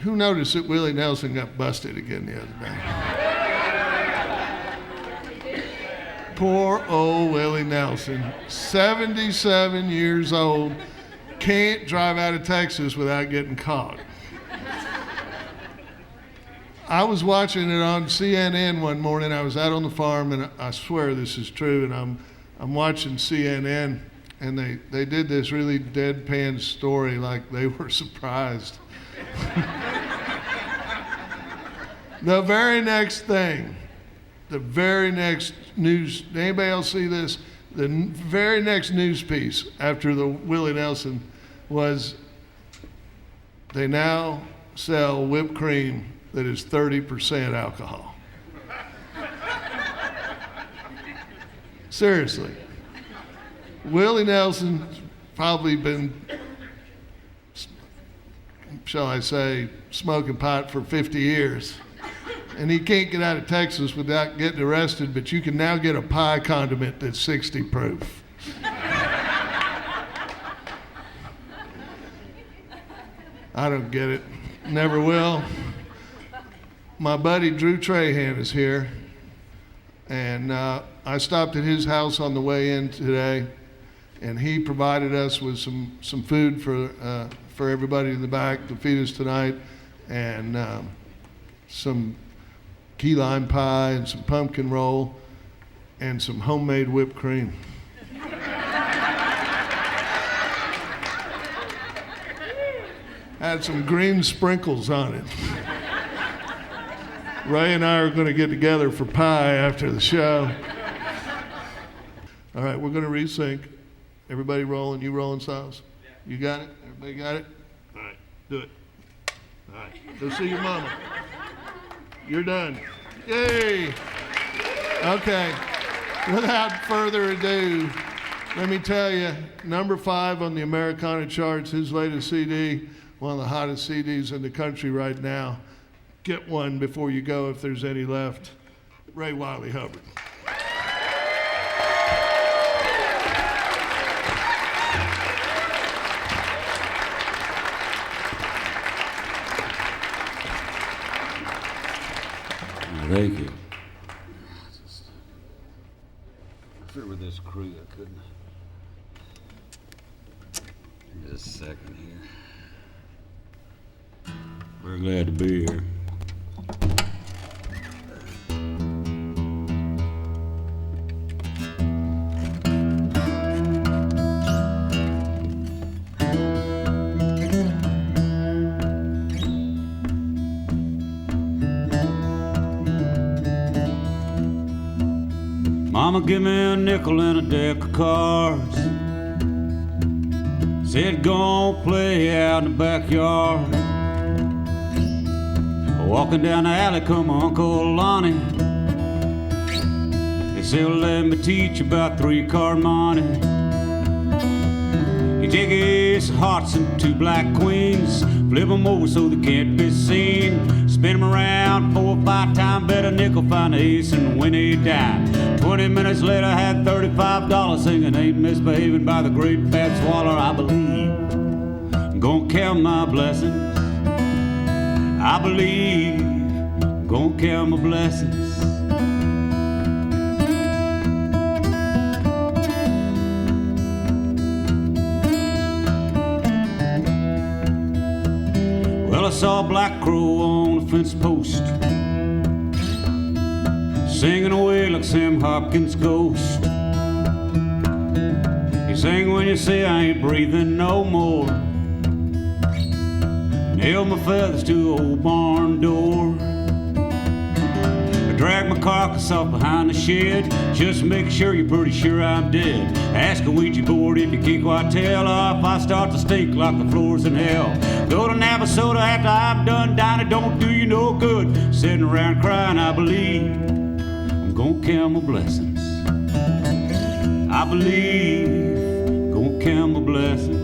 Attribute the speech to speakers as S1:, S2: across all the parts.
S1: who noticed that Willie Nelson got busted again the other day? Poor old Willie Nelson, 77 years old, can't drive out of Texas without getting caught. I was watching it on CNN one morning. I was out on the farm, and I swear this is true, and I'm watching CNN, and they did this really deadpan story like they were surprised. The very next thing, the very next news, anybody else see this? The very next news piece after the Willie Nelson was, they now sell whipped cream that is 30% alcohol. Seriously. Willie Nelson's probably been, shall I say, smoking pot for 50 years. And he can't get out of Texas without getting arrested, but you can now get a pie condiment that's 60 proof. I don't get it. Never will. My buddy Drew Trahan is here, and I stopped at his house on the way in today, and he provided us with some food for everybody in the back to feed us tonight, and some key lime pie and some pumpkin roll and some homemade whipped cream. Had some green sprinkles on it. Ray and I are going to get together for pie after the show. All right, we're going to resync. Everybody rolling? You rolling, Silas? You got it? Everybody got it? All right, do it. All right, go see your mama. You're done. Yay! Okay, without further ado, let me tell you, number 5 on the Americana charts, his latest CD, one of the hottest CDs in the country right now. Get one before you go if there's any left. Ray Wylie Hubbard.
S2: Thank you. If it were this crew, I couldn't. Just a second here. We're glad to be here. Mama give me a nickel and a deck of cards. Said go on play out in the backyard. Walking down the alley come Uncle Lonnie. They said let me teach you about 3-card money. You take ace of hearts and 2 black queens, flip them over so they can't be seen. Spin them around 4 or 5 times, bet a nickel, find an ace and win a dime. 20 minutes later I had $35 singing Ain't Misbehaving by the Great Fat Swaller. I believe I'm gonna count my blessings. I believe I'm gonna count my blessings. Well, I saw a black crow on a fence post, singing away like Sam Hopkins' ghost. He sang when you say I ain't breathing no more. Nailed my feathers to the old barn door. I dragged my carcass off behind the shed, just to make sure you're pretty sure I'm dead. Ask a Ouija board if you can't quite tell, or if I start to stink like the floors in hell. Go to Navasota after I'm done dying, it don't do you no good. Sitting around crying, I believe I'm gonna count my blessings. I believe I'm gonna count my blessings.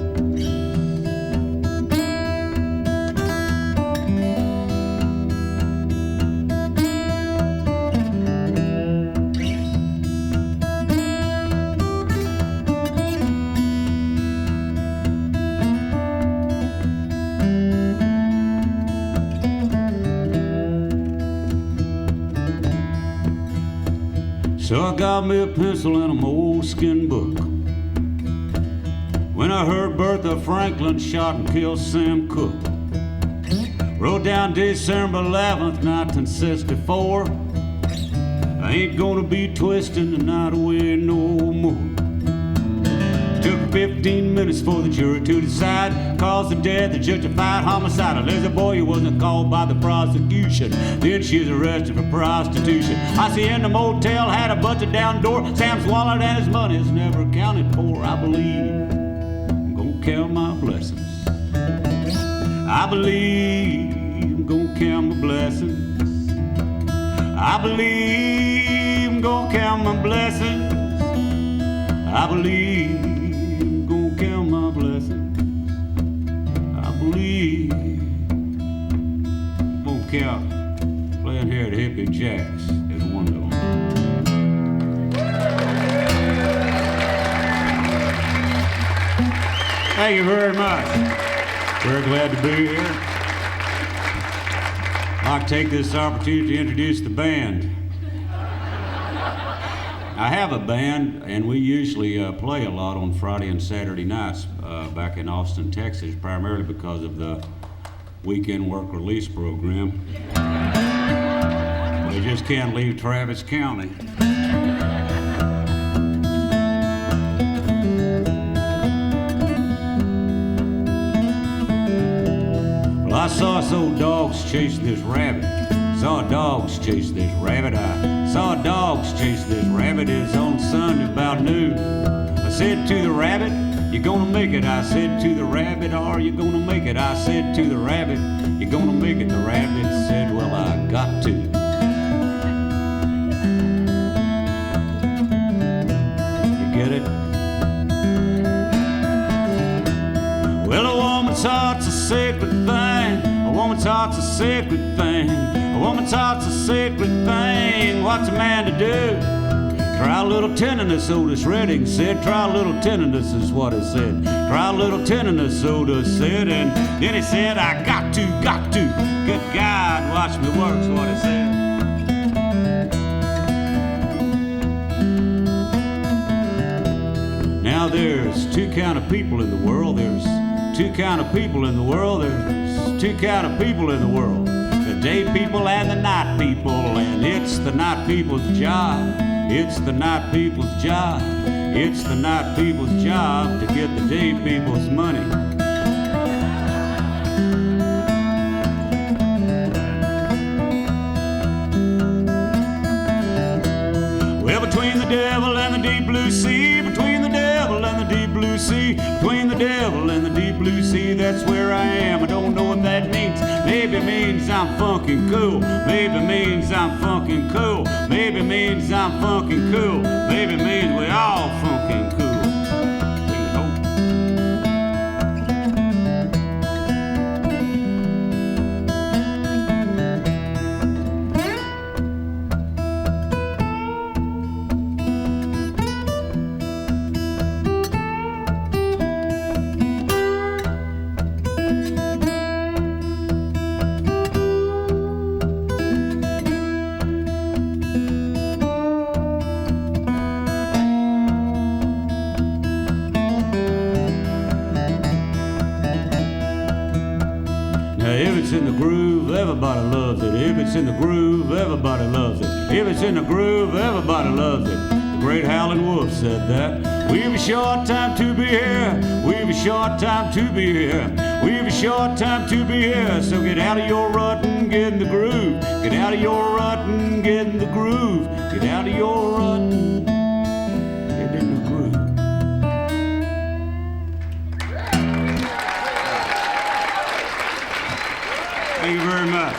S2: So I got me a pencil and a moleskin book. When I heard Bertha Franklin shot and killed Sam Cooke, wrote down December 11th, 1964. I ain't gonna be twisting the night away no more. Took 15 minutes for the jury to decide cause of death, the justified homicide. A lazy boy who wasn't called by the prosecution. Then she's arrested for prostitution. I see in the motel, had a busted down door. Sam's wallet and his money's never accounted for. I believe I'm gonna count my blessings. I believe I'm gonna count my blessings. I believe I'm gonna count my blessings. I believe I'm gonna count my blessings. I believe I'm gonna count. Playing here at Hippie Jack's is one of them. Thank you very much. Very glad to be here. I'd like to take this opportunity to introduce the band. I have a band, and we usually play a lot on Friday and Saturday nights back in Austin, Texas, primarily because of the weekend work release program. We just can't leave Travis County. Well, I saw some dogs chasing this rabbit. Saw dogs chase this rabbit. I saw dogs chase this rabbit. It's on Sunday about noon. I said to the rabbit, "You gonna make it?" I said to the rabbit, "Are you gonna make it?" I said to the rabbit, "You gonna make it?" The rabbit said, "Well, I got to." You get it? Well, a woman's heart's a sacred thing. A woman's heart's a sacred thing. A woman's heart's a sacred thing. What's a man to do? Try a little tenderness, Otis Redding said. Try a little tenderness is what he said. Try a little tenderness, Otis said. And then he said, I got to. Good God, watch me work's what he said. Now there's two kind of people in the world. There's two kind of people in the world. There's two kind of people in the world. The day people and the night people. And it's the night people's job. It's the night people's job. It's the night people's job to get the day people's money. Well, between the devil and the deep blue sea, between the devil and the deep blue sea, between the devil and the deep blue sea, that's where I am. I don't know what that means. Maybe it means I'm funkin' cool. Maybe it means I'm funkin' cool. Maybe it means I'm funkin' cool. Maybe it means we all funkin' cool. Everybody loves it. If it's in the groove, everybody loves it. If it's in the groove, everybody loves it. The great Howlin' Wolf said that. We've a short time to be here. We've a short time to be here. We've a short time to be here. So get out of your rut and get in the groove. Get out of your rut and get in the groove. Get out of your rut and get in the groove. Thank you very much.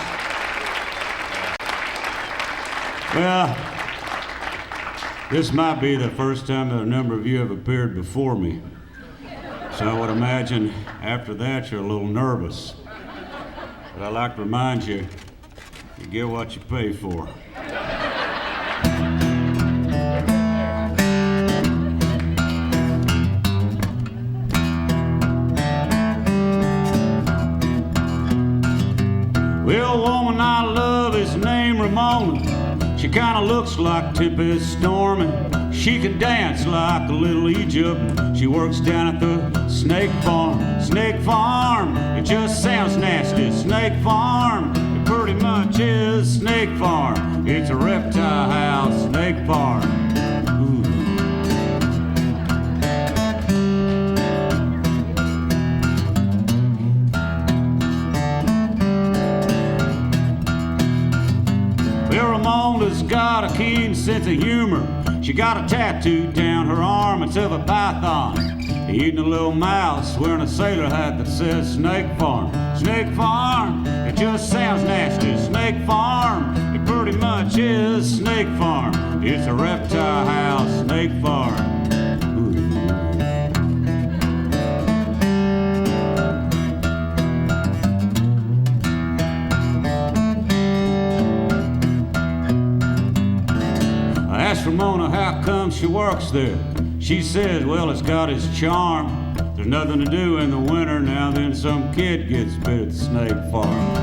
S2: Well, this might be the first time that a number of you have appeared before me. So I would imagine after that you're a little nervous. But I'd like to remind you, you get what you pay for. Well, woman I love, his name Ramona. She kinda looks like tempest storming. She can dance like a little Egypt. She works down at the snake farm. Snake farm, it just sounds nasty. Snake farm, it pretty much is snake farm. It's a reptile house, snake farm. Ooh. Ramona's got a keen sense of humor. She got a tattoo down her arm. It's of a python eating a little mouse, wearing a sailor hat that says Snake Farm. Snake Farm, it just sounds nasty. Snake Farm, it pretty much is Snake Farm. It's a reptile house, Snake Farm. Asked Ramona how come she works there. She says, well, it's got its charm. There's nothing to do in the winter. Now then some kid gets bit at the snake farm.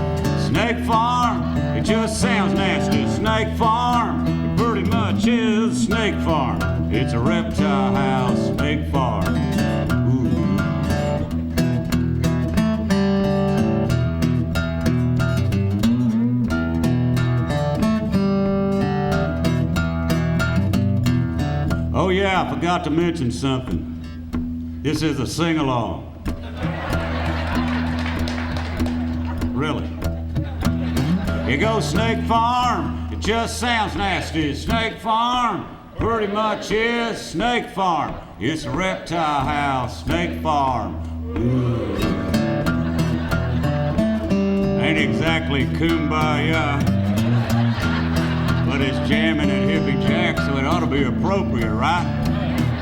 S2: Snake farm, it just sounds nasty. Snake farm, it pretty much is snake farm. It's a reptile house, snake farm. Oh yeah, I forgot to mention something. This is a sing-along. Really. It goes Snake Farm, it just sounds nasty. Snake Farm, pretty much is Snake Farm. It's a reptile house, Snake Farm. Ooh. Ain't exactly kumbaya, but it's jamming at Hippie Jack, so it ought to be appropriate, right?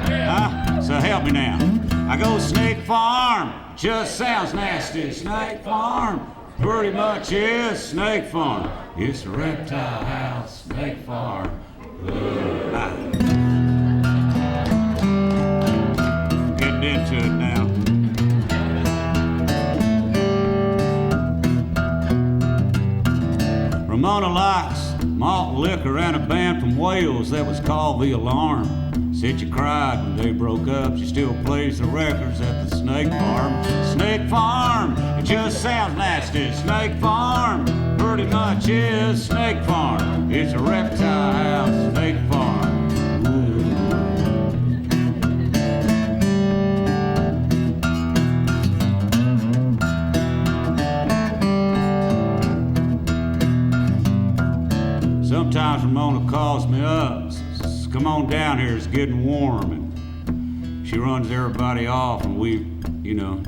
S2: Huh? So help me now. I go Snake Farm, just sounds nasty. Snake Farm, pretty much is Snake Farm. It's a reptile house, Snake Farm. Getting into it now. Ramona likes malt liquor and a band from Wales that was called The Alarm. Said she cried when they broke up. She still plays the records at the Snake Farm. Snake Farm, it just sounds nasty. Snake Farm, pretty much is Snake Farm. It's a reptile house, Snake Farm. Sometimes Ramona calls me up, says, come on down here, it's getting warm. And she runs everybody off and we,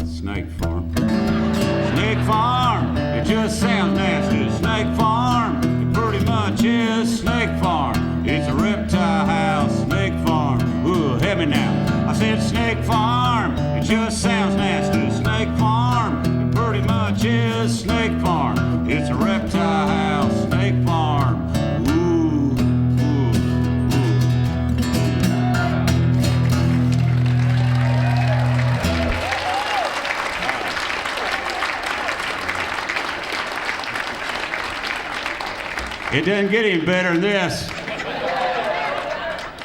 S2: Snake Farm. Snake Farm, it just sounds nasty. Snake Farm, it pretty much is Snake Farm. It's a reptile house, Snake Farm. Ooh, help me now. I said Snake Farm, it just sounds nasty. Snake Farm, it pretty much is Snake Farm. It's a reptile house, Snake Farm. It doesn't get any better than this.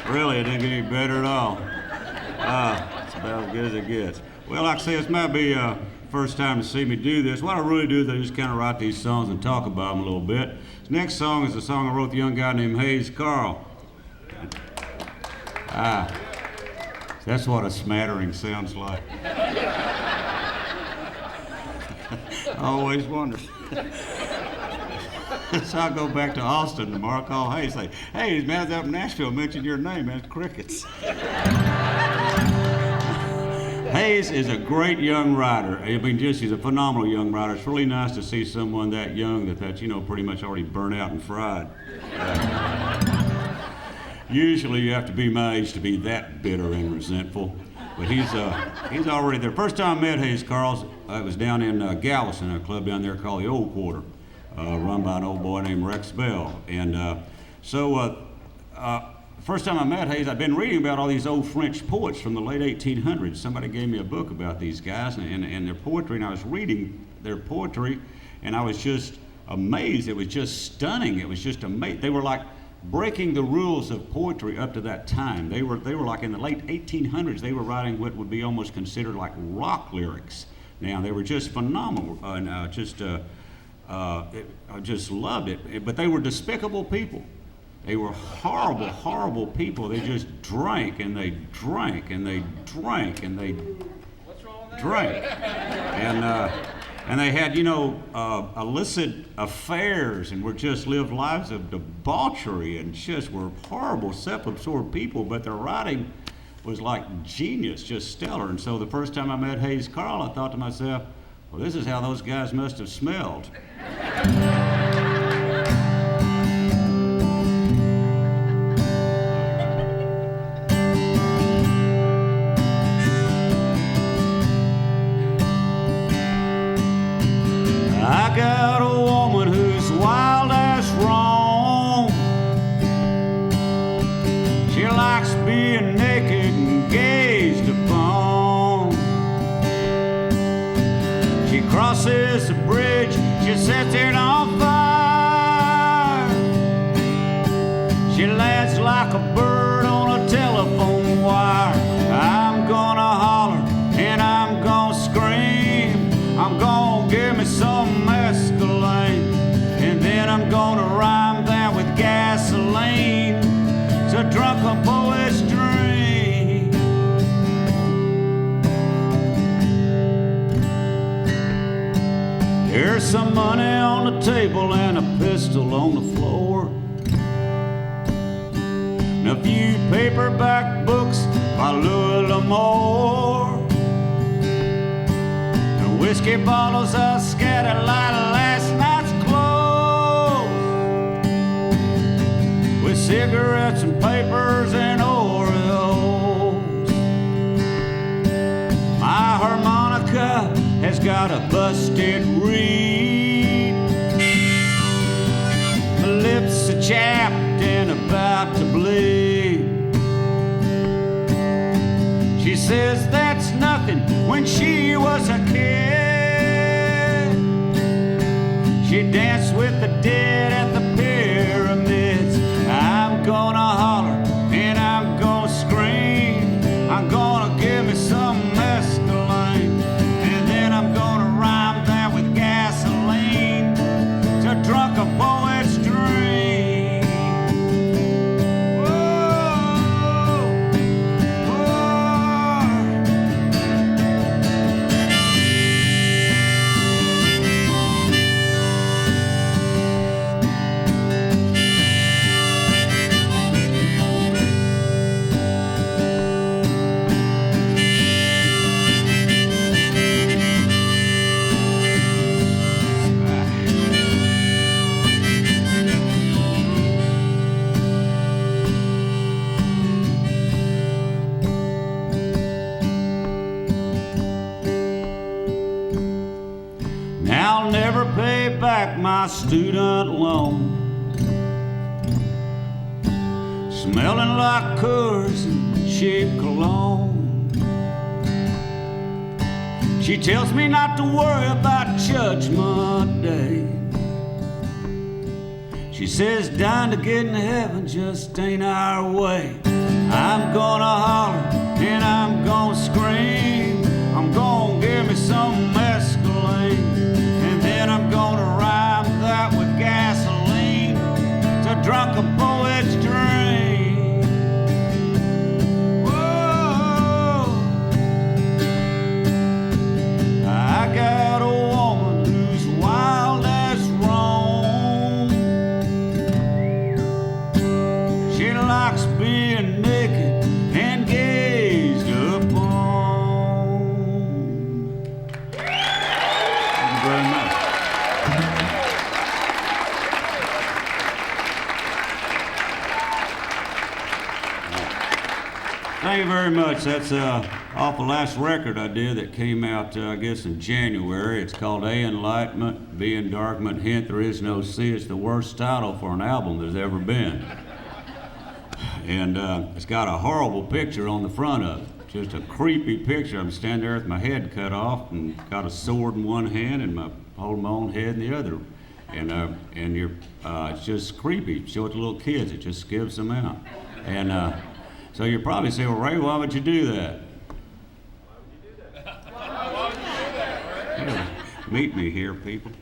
S2: Really, it doesn't get any better at all. It's about as good as it gets. Well, like I say, this might be first time to see me do this. What I really do is I just kind of write these songs and talk about them a little bit. This next song is a song I wrote with a young guy named Hayes Carl. That's what a smattering sounds like. I always wondered. So I'll go back to Austin tomorrow, call Hayes, say, hey, these man's up in Nashville mentioned your name, man, it's crickets. Hayes is a great young writer. I mean, he's a phenomenal young writer. It's really nice to see someone that young that's pretty much already burnt out and fried. Usually you have to be my age to be that bitter and resentful. But he's already there. First time I met Hayes Carl, I was down in Galveston, a club down there called the Old Quarter. Run by an old boy named Rex Bell. And first time I met Hayes, I'd been reading about all these old French poets from the late 1800s. Somebody gave me a book about these guys and their poetry, and I was reading their poetry, and I was just amazed. It was just stunning. It was just amazing. They were like breaking the rules of poetry up to that time. They were like in the late 1800s, they were writing what would be almost considered like rock lyrics. Now, they were just phenomenal, and I just loved it. But they were despicable people. They were horrible, horrible people. They just drank, and they drank, and they drank, and they drank. And they had, illicit affairs and were just lived lives of debauchery and just were horrible, self-absorbed people, but their writing was like genius, just stellar. And so the first time I met Hayes Carl, I thought to myself, well, this is how those guys must have smelled. I got a woman who's wild as wrong. She likes being naked and gazed upon. She crosses the bridge, she sets it on fire. She lands like a bird on a telephone wire. I'm gonna holler and I'm gonna scream. I'm gonna give me some mescaline, and then I'm gonna rhyme that with gasoline. It's a drunken poet's dream. There's some money on the table and a pistol on the floor, and a few paperback books by Louis L'Amour. Whiskey bottles are scattered like last night's clothes, with cigarettes and papers and Oreos. My harmonica has got a busted reed. My lips are chapped and about to bleed. She says that's nothing when she was a kid. She danced with the dead at the pyramids. I'm gonna holler and I'm gonna scream. I'm gonna give me some mescaline, and then I'm gonna rhyme that with gasoline. It's a drunken poet's dream. I'll never pay back my student loan. Smelling like Coors and cheap cologne. She tells me not to worry about Judgment Day. She says dying to get in heaven just ain't our way. I'm gonna holler and I'm gonna scream. I'm gonna give me some mescaline, and then I'm gonna rhyme that with gasoline. It's a drunken poet's dream. Whoa, I got a woman who's wild as Rome. She likes being naked and gazed upon. Thank you very much. Thank you very much. That's off the last record I did that came out, I guess, in January. It's called A, Enlightenment, B, Endarkenment, Hint, There Is No Sea. It's the worst title for an album there's ever been. And it's got a horrible picture on the front of it. Just a creepy picture. I'm standing there with my head cut off and got a sword in one hand and holding my own head in the other. and you're it's just creepy. Show it to little kids. It just skips them out. And so you're probably saying, well, Ray, why would you do that? Yeah, meet me here, people.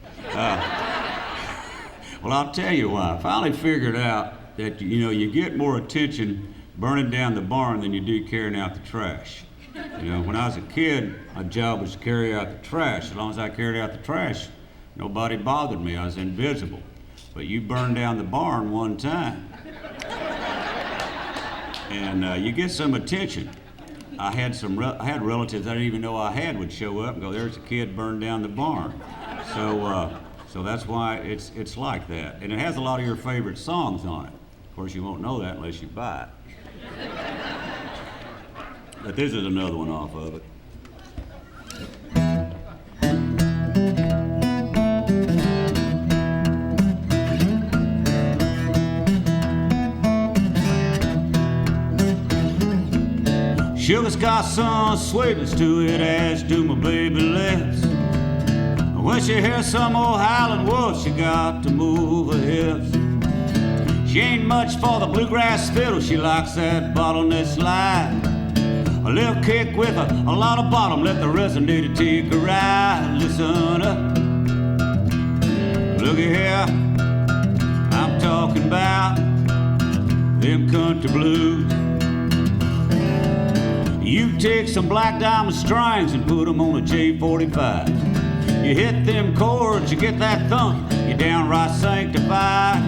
S2: Well, I'll tell you why. I finally figured out that you get more attention burning down the barn than you do carrying out the trash. When I was a kid, my job was to carry out the trash. As long as I carried out the trash, nobody bothered me. I was invisible. But you burn down the barn one time, and you get some attention. I had relatives I didn't even know I had would show up and go, "There's a kid burned down the barn." So that's why it's like that. And it has a lot of your favorite songs on it. Of course, you won't know that unless you buy it. But this is another one off of it. Sugar's got some sweetness to it, as do my baby lips. When she hears some old howling wolf, she got to move her hips. She ain't much for the bluegrass fiddle, she likes that bottleneck slide. A little kick with a lot of bottom, let the resonator take a ride. Listen up, looky here, I'm talking about them country blues. You take some black diamond strings and put them on a J45. You hit them chords, you get that thump, you're downright sanctified.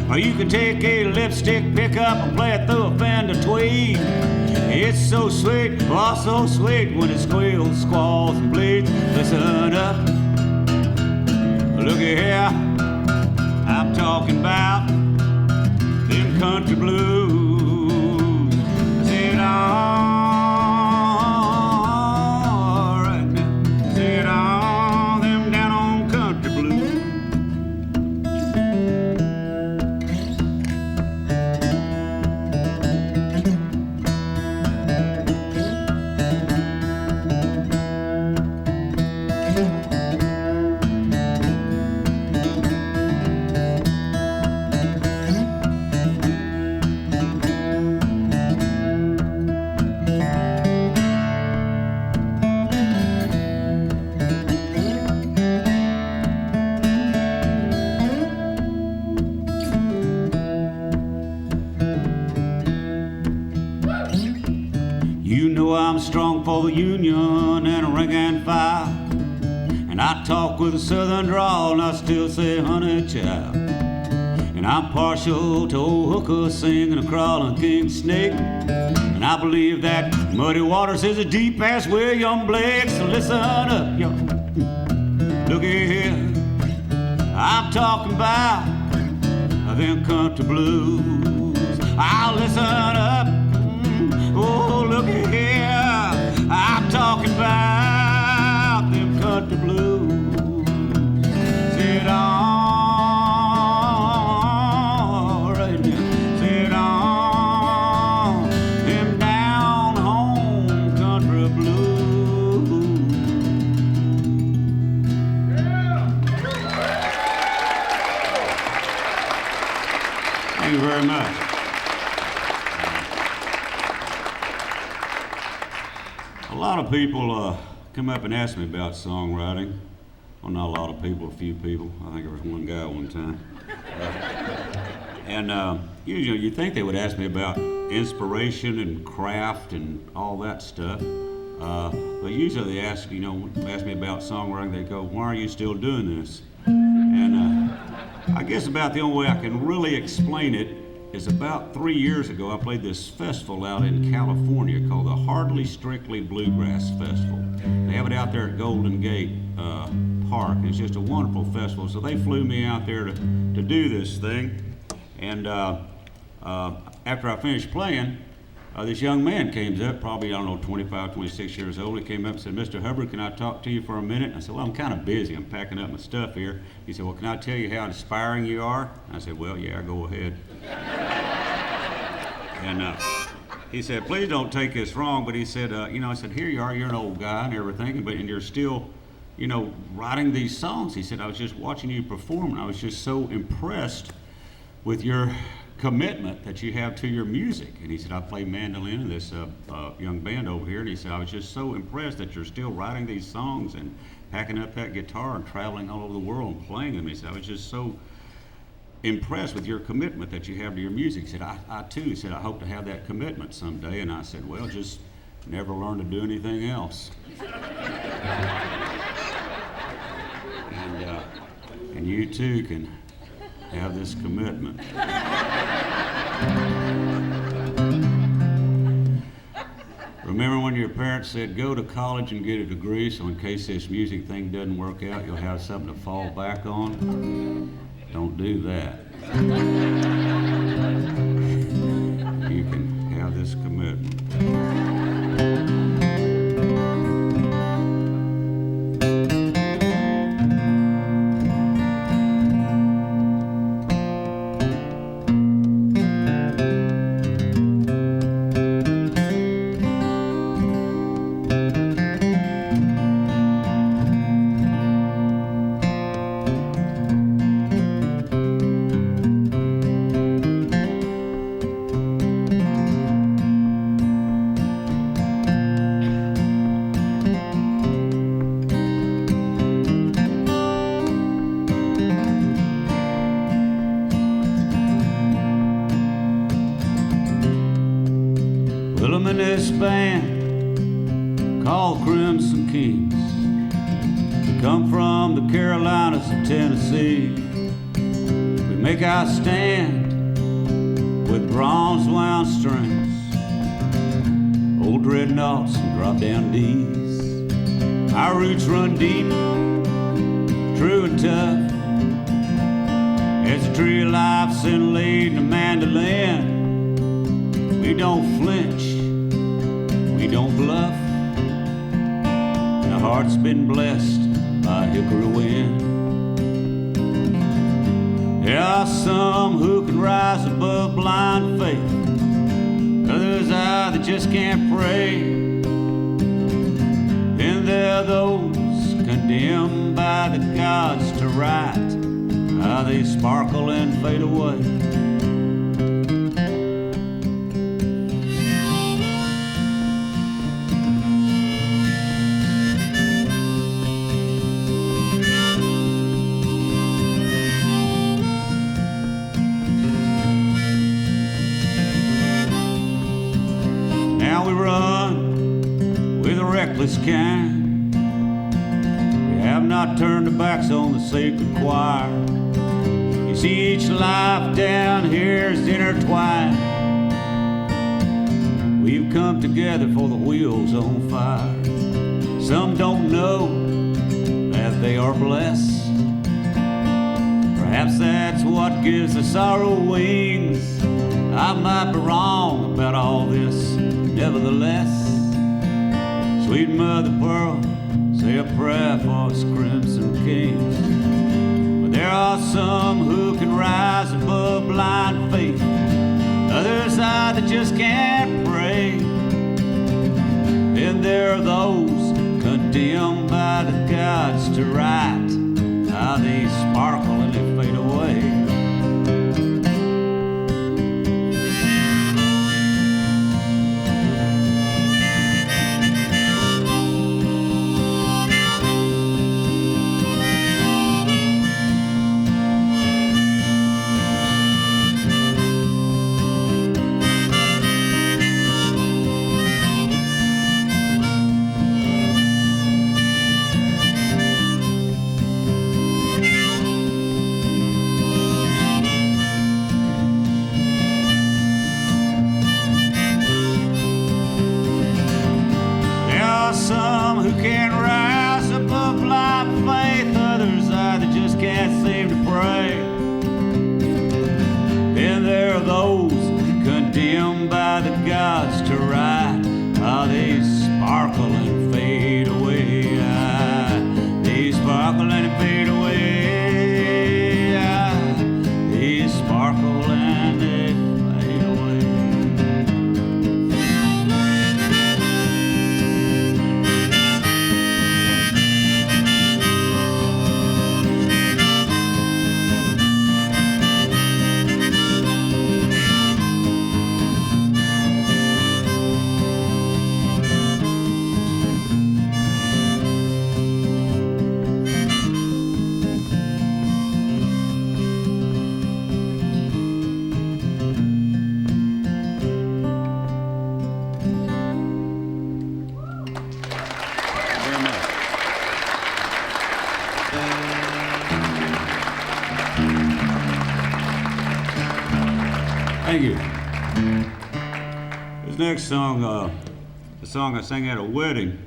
S2: Or you can take a lipstick pickup and play it through a Fender Tweed. It's so sweet, oh so sweet, when it squeals, squalls, and bleeds. Listen up, looky here, I'm talking about them country blues. Sit on, right now, sit on, them down on country blues. I'm strong for the Union and a rank and file. And I talk with a southern drawl and I still say honey child. And I'm partial to old hookers singing a crawling king snake. And I believe that muddy waters is as deep as William Blake. So listen up, y'all. Looky here, I'm talking about them country blues. I'll listen up. Oh, looky here, I'm talking about them country blues. Sit on, right now, sit on, them down home country blues. Yeah. Thank you very much. A lot of people come up and ask me about songwriting. Well, not a lot of people, a few people. I think there was one guy one time. And usually you think they would ask me about inspiration and craft and all that stuff. But usually they ask me about songwriting. They go, "Why are you still doing this?" And I guess about the only way I can really explain it is about 3 years ago, I played this festival out in California called the Hardly Strictly Bluegrass Festival. They have it out there at Golden Gate Park. It's just a wonderful festival. So they flew me out there to do this thing. And after I finished playing, this young man came up, probably, 25, 26 years old. He came up and said, "Mr. Hubbard, can I talk to you for a minute?" I said, "Well, I'm kind of busy. I'm packing up my stuff here." He said, "Well, can I tell you how inspiring you are?" I said, "Well, yeah, go ahead." And he said, "Please don't take this wrong," but he said, I said, "Here you are, you're an old guy and everything, and you're still you know, writing these songs. He said, I was just watching you perform, and I was just so impressed with your commitment that you have to your music. And he said, I play mandolin in this young band over here, and he said, I was just so impressed that you're still writing these songs and packing up that guitar and traveling all over the world and playing them. He said, I was just so impressed with your commitment that you have to your music. He said, I too, he said, I hope to have that commitment someday. And I said, well, just never learn to do anything else. And you too can have this commitment. Remember when your parents said, go to college and get a degree, so in case this music thing doesn't work out, you'll have something to fall back on? Don't do that. You can have this commitment. This band called Crimson Kings. We come from the Carolinas and Tennessee. We make our stand with bronze wound strings, old dreadnoughts and drop down D's. Our roots run deep, true and tough, as a tree of life's inlaid in a mandolin. We don't flinch, we don't bluff, and our heart's been blessed by a hickory wind. There are some who can rise above blind faith, others are that just can't pray. Then there are those condemned by the gods to write, how they sparkle and fade away. We run with a reckless kind. We have not turned our backs on the sacred choir. You see, each life down here is intertwined. We've come together for the wheels on fire. Some don't know that they are blessed. Perhaps that's what gives the sorrow wings. I might be wrong about all this. Nevertheless, sweet Mother Pearl, say a prayer for us Crimson Kings. But there are some who can rise above blind faith, others are that just can't pray. Then there are those condemned by the gods to write, how they sparkle and they fade away. Thank you. This next song, the song I sang at a wedding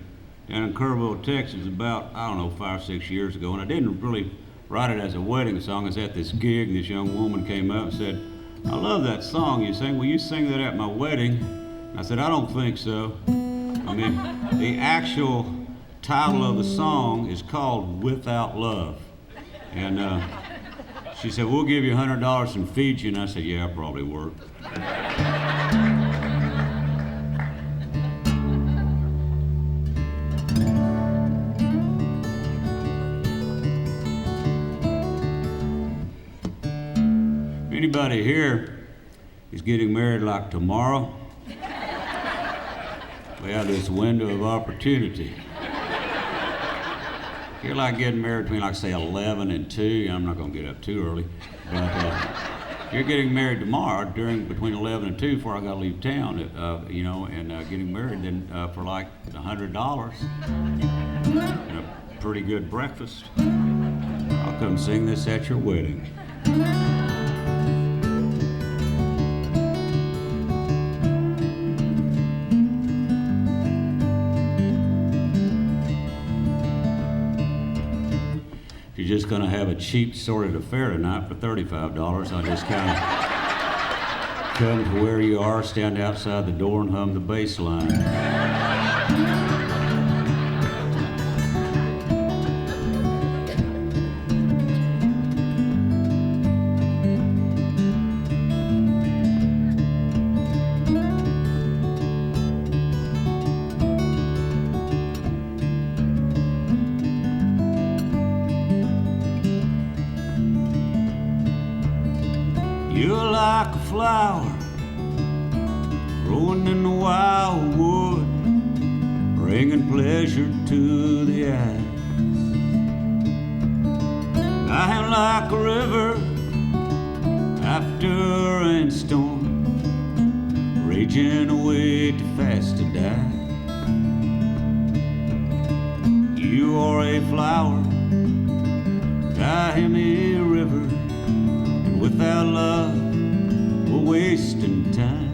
S2: down in Kerrville, Texas, about, 5 or 6 years ago, and I didn't really write it as a wedding song. I was at this gig, and this young woman came up and said, "I love that song you sang. Will you sing that at my wedding?" And I said, "I don't think so." I mean, the actual title of the song is called Without Love. And she said, "We'll give you $100 and feed you." And I said, "Yeah, I'll probably work." Anybody here is getting married like tomorrow? We have this window of opportunity. If you're like getting married between, like, say, 11 and 2, I'm not going to get up too early, but if you're getting married tomorrow between 11 and 2 before I got to leave town, getting married, then for like $100 and a pretty good breakfast, I'll come sing this at your wedding. You're just going to have a cheap sordid affair tonight for $35. I just kind of come to where you are, stand outside the door and hum the bass line. You're like a flower growing in the wildwood, bringing pleasure to the eyes. I am like a river after a rainstorm, raging away too fast to die. You are a flower, I am a river, and without love we're wasting time.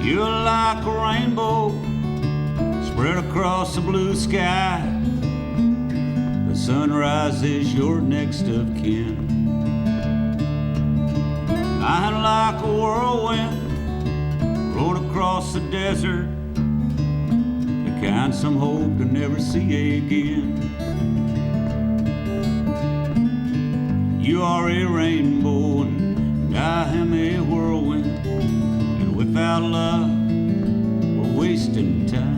S2: You're like a rainbow spread across the blue sky. The sunrise is your next of kin. I'm like a whirlwind rode across the desert, the kind some hope to never see again. You are a rainbow and I am a whirlwind, and without love we're wasting time.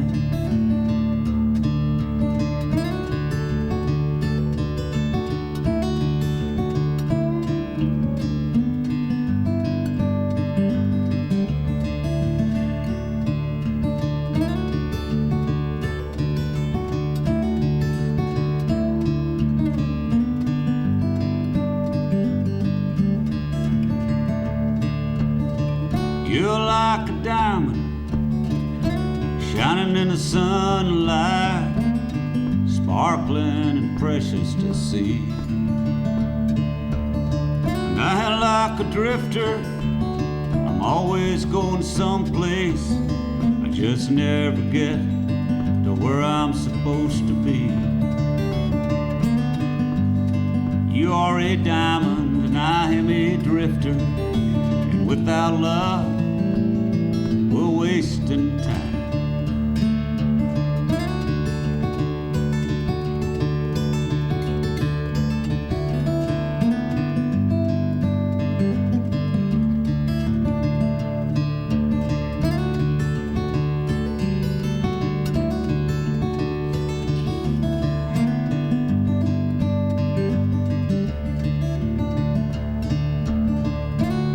S2: You're like a diamond shining in the sunlight, sparkling and precious to see. And I like a drifter, I'm always going someplace, I just never get to where I'm supposed to be. You are a diamond and I am a drifter, and without love we're wasting time.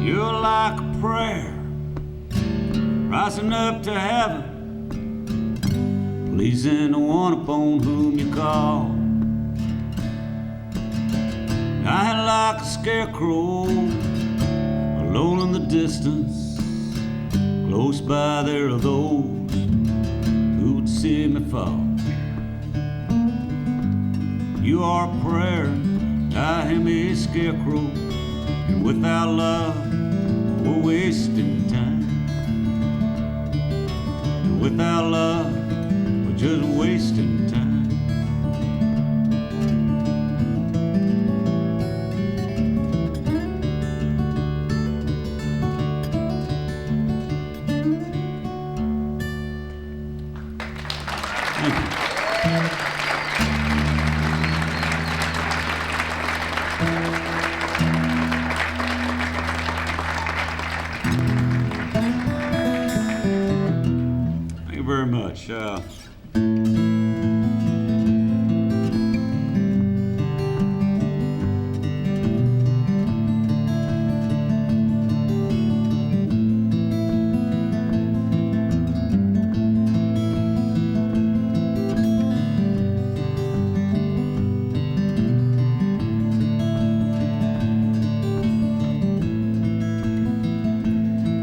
S2: You're like a prayer rising up to heaven, pleasing the one upon whom you call. I like a scarecrow alone in the distance, close by there are those who would see me fall. You are a prayer, I am a scarecrow, And without love, we're wasting time. And without love, we're just wasting time. Thank you very much.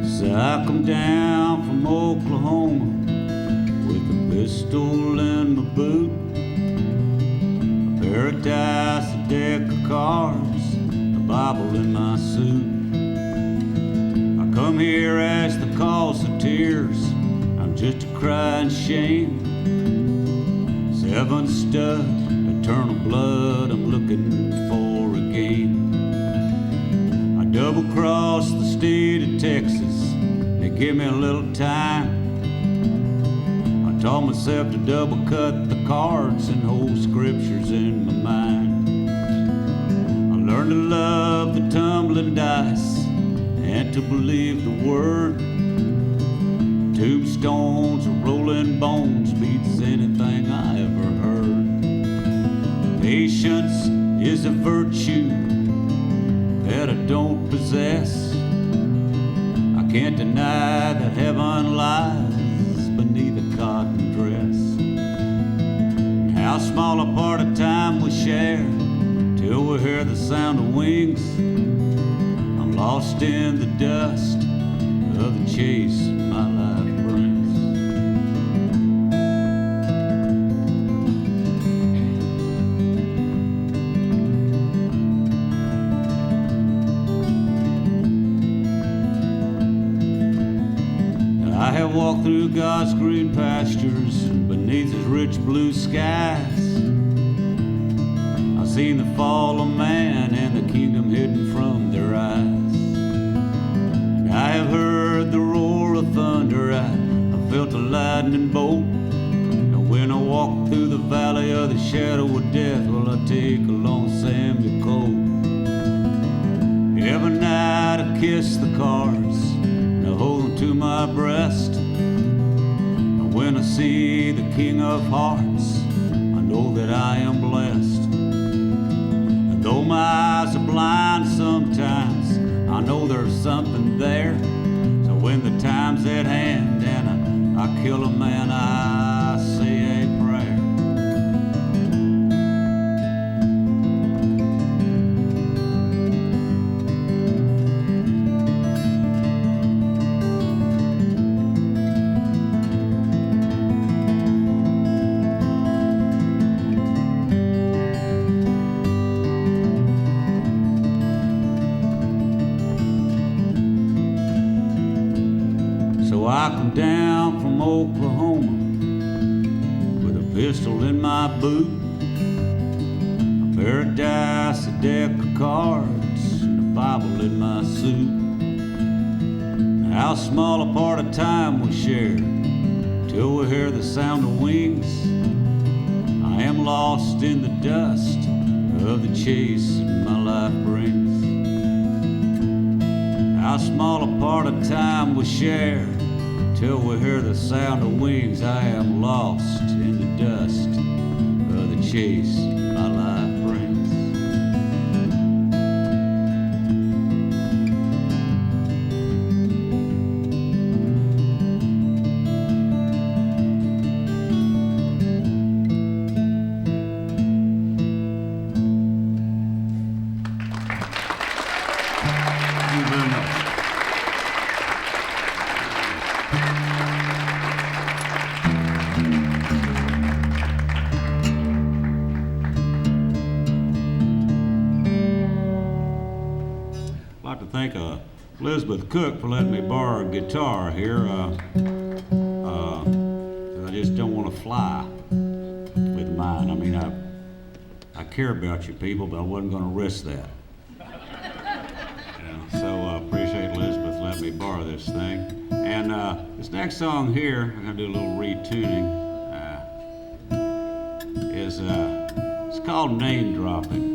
S2: So I come down from Oklahoma with a pistol in my boot, a pair of dice, a deck of cards, a Bible in my suit. I come here as the cause of tears, I'm just a crying shame. 7 stud, eternal blood, I'm looking for a game. I double-crossed the state of Texas, they give me a little time. I taught myself to double cut the cards and hold scriptures in my mind. I learned to love the tumbling dice and to believe the word. Tombstones or rolling bones beats anything I ever heard. Patience is a virtue that I don't possess. I can't deny that heaven lies beneath a cotton dress. How small a part of time we share till we hear the sound of wings. I'm lost in the dust of the chase my life brings. I have walked through God's green pastures beneath his rich blue skies. I've seen the fall of man and the kingdom hidden from their eyes. And I have heard the roar of thunder, I felt a lightning bolt. And when I walk through the valley of the shadow of death, well, I take along Samuel Colt. Every night I kiss the cards, I hold them to my breast. And when I see the King of Hearts, I know that I am blessed. And though my eyes are blind sometimes, I know there's something there. So when the time's at hand and I kill a man, I say a prayer. So I come down from Oklahoma with a pistol in my boot, a pair of dice, a deck of cards, and a Bible in my suit. How small a part of time we share till we hear the sound of wings. I am lost in the dust of the chase that my life brings. How small a part of time we share till we hear the sound of wings. I am lost in the dust of the chase my life brings. Thank you very much. to thank Elizabeth Cook for letting me borrow a guitar here. I just don't want to fly with mine. I mean, I care about you people, but I wasn't going to risk that. So I appreciate Elizabeth letting me borrow this thing. And this next song here, I'm going to do a little retuning, it's called Name Dropping.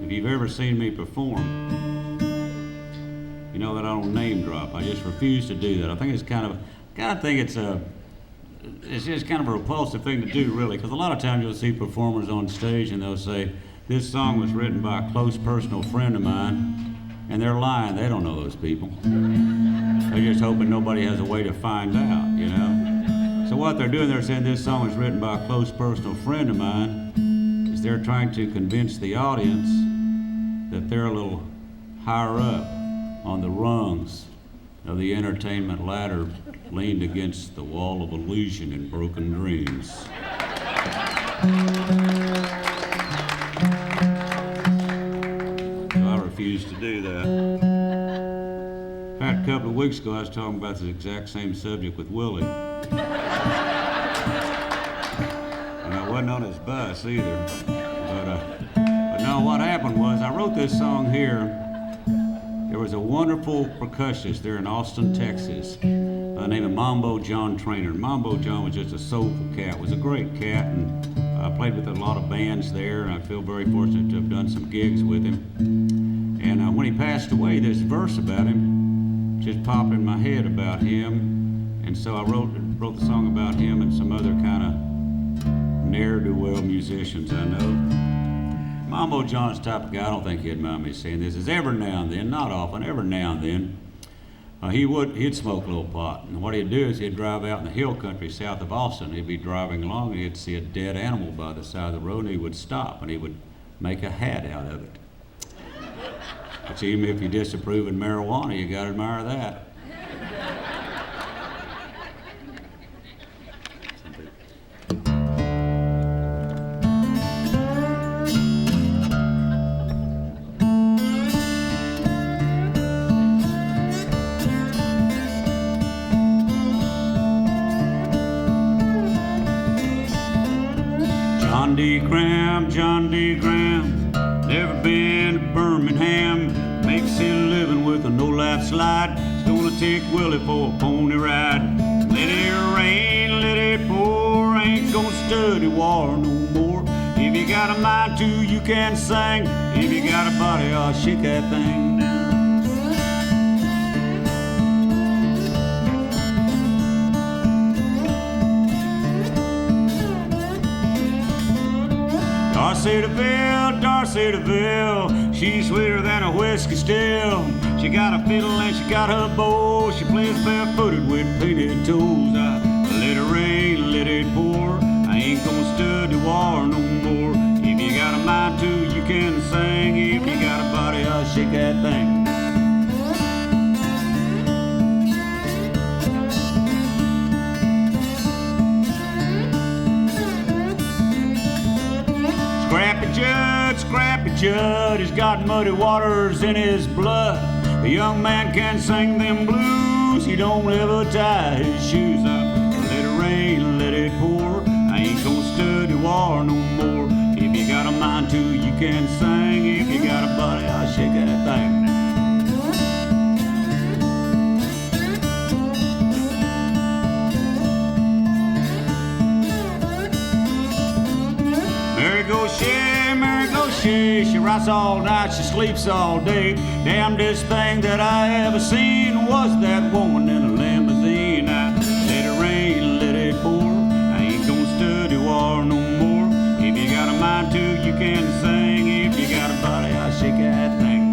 S2: If you've ever seen me perform, you know that I don't name drop. I just refuse to do that. I think it's it's just kind of a repulsive thing to do, really, because a lot of times you'll see performers on stage and they'll say, this song was written by a close personal friend of mine, and they're lying. They don't know those people. They're just hoping nobody has a way to find out, you know? So what they're doing, they're saying this song was written by a close personal friend of mine, is they're trying to convince the audience that they're a little higher up on the rungs of the entertainment ladder, leaned against the wall of illusion and broken dreams. So I refuse to do that. In fact, a couple of weeks ago I was talking about this exact same subject with Willie. And I wasn't on his bus either. But no, what happened was I wrote this song here. There was a wonderful percussionist there in Austin, Texas, by the name of Mambo John Trainer. Mambo John was just a soulful cat, was a great cat, and I played with a lot of bands there, and I feel very fortunate to have done some gigs with him. And when he passed away, this verse about him just popped in my head about him, and so I wrote the song about him and some other kind of ne'er-do-well musicians I know. Mambo John's the type of guy, I don't think he'd mind me saying this, is every now and then, not often, every now and then, he'd smoke a little pot. And what he'd do is he'd drive out in the hill country south of Austin. He'd be driving along and he'd see a dead animal by the side of the road and he would stop and he would make a hat out of it. Which even if you disapprove of marijuana, you gotta admire that. John D. Graham, never been to Birmingham, makes a living with a no-lap slide. It's gonna take Willie for a pony ride. Let it rain, let it pour, ain't gonna study war no more. If you got a mind to, you can sing. If you got a body, I'll shake that thing down. Darcy DeVille, she's sweeter than a whiskey still. She got a fiddle and she got her bow. She plays barefooted with painted toes. Let it rain, let it pour, I ain't gonna study war no more. If you got a mind to, you can sing. If you got a body, I'll shake that thing. Scrappy Judd, he's got muddy waters in his blood. The young man can sing them blues, he don't ever tie his shoes up. Let it rain, let it pour, I ain't gonna study war no more. If you got a mind to, you can sing. If you got a body, I'll shake that thing. She writes all night, she sleeps all day. Damnedest thing that I ever seen was that woman in a limousine. Let it rain, let it pour, I ain't gonna study war no more. If you got a mind to, you can sing. If you got a body, I'll shake that thing.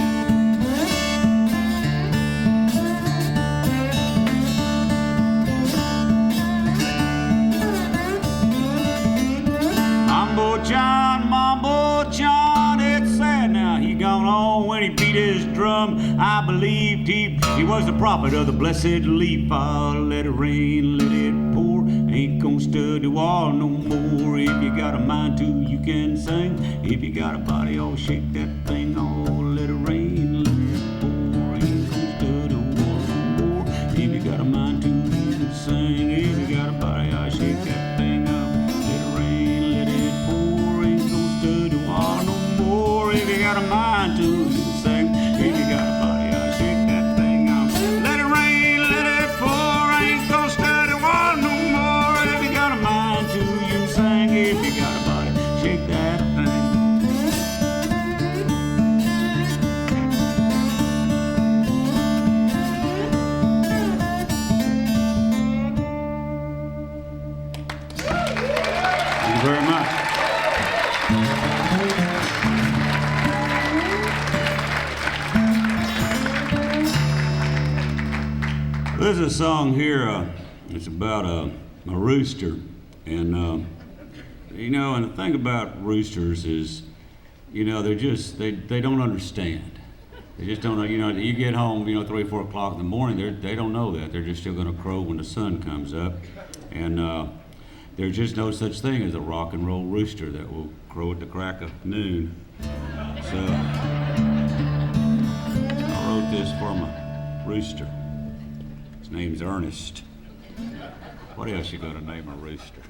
S2: Mambo John, it's sad now he gone on. When he beat his drum, I believed he was the prophet of the blessed leaf. Oh, let it rain, let it pour, ain't gonna study war no more. If you got a mind to, you can sing. If you got a body, oh, shake that thing. Oh, let it rain. got a mind to, you can sing. If you got a body, I'll shake that thing on. Let it rain, let it pour, I ain't gonna study war no more. If you got a mind to, you can sing. If you got a body, shake that thing. Thank you very much. There's a song here, it's about a rooster, and you know, and the thing about roosters is, you know, they're just, they don't understand. They just don't know, you know, you get home, you know, 3 or 4 o'clock in the morning, they don't know that. They're just still gonna crow when the sun comes up. And there's just no such thing as a rock and roll rooster that will crow at the crack of noon. So, I wrote this for my rooster. His name's Ernest. What else you gonna name a rooster?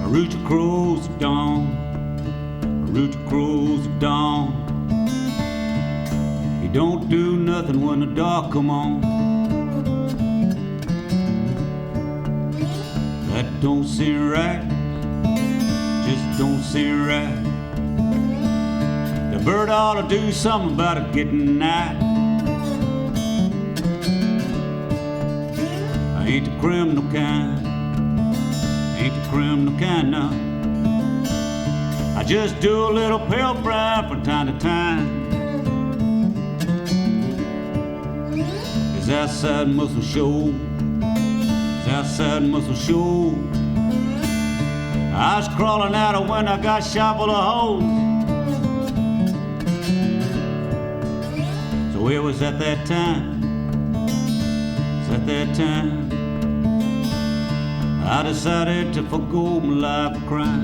S2: A rooster crows at dawn. A rooster crows at dawn. He don't do nothing when the dark come on. That don't seem right. Just don't seem right. The bird ought to do something about it getting night. I ain't the criminal kind. Ain't the criminal kind, no. I just do a little pale fry from time to time. His outside muscle show. His outside muscle show. I was crawling out of when I got shot full of holes. So it was at that time. It's at that time I decided to forgo my life of crime.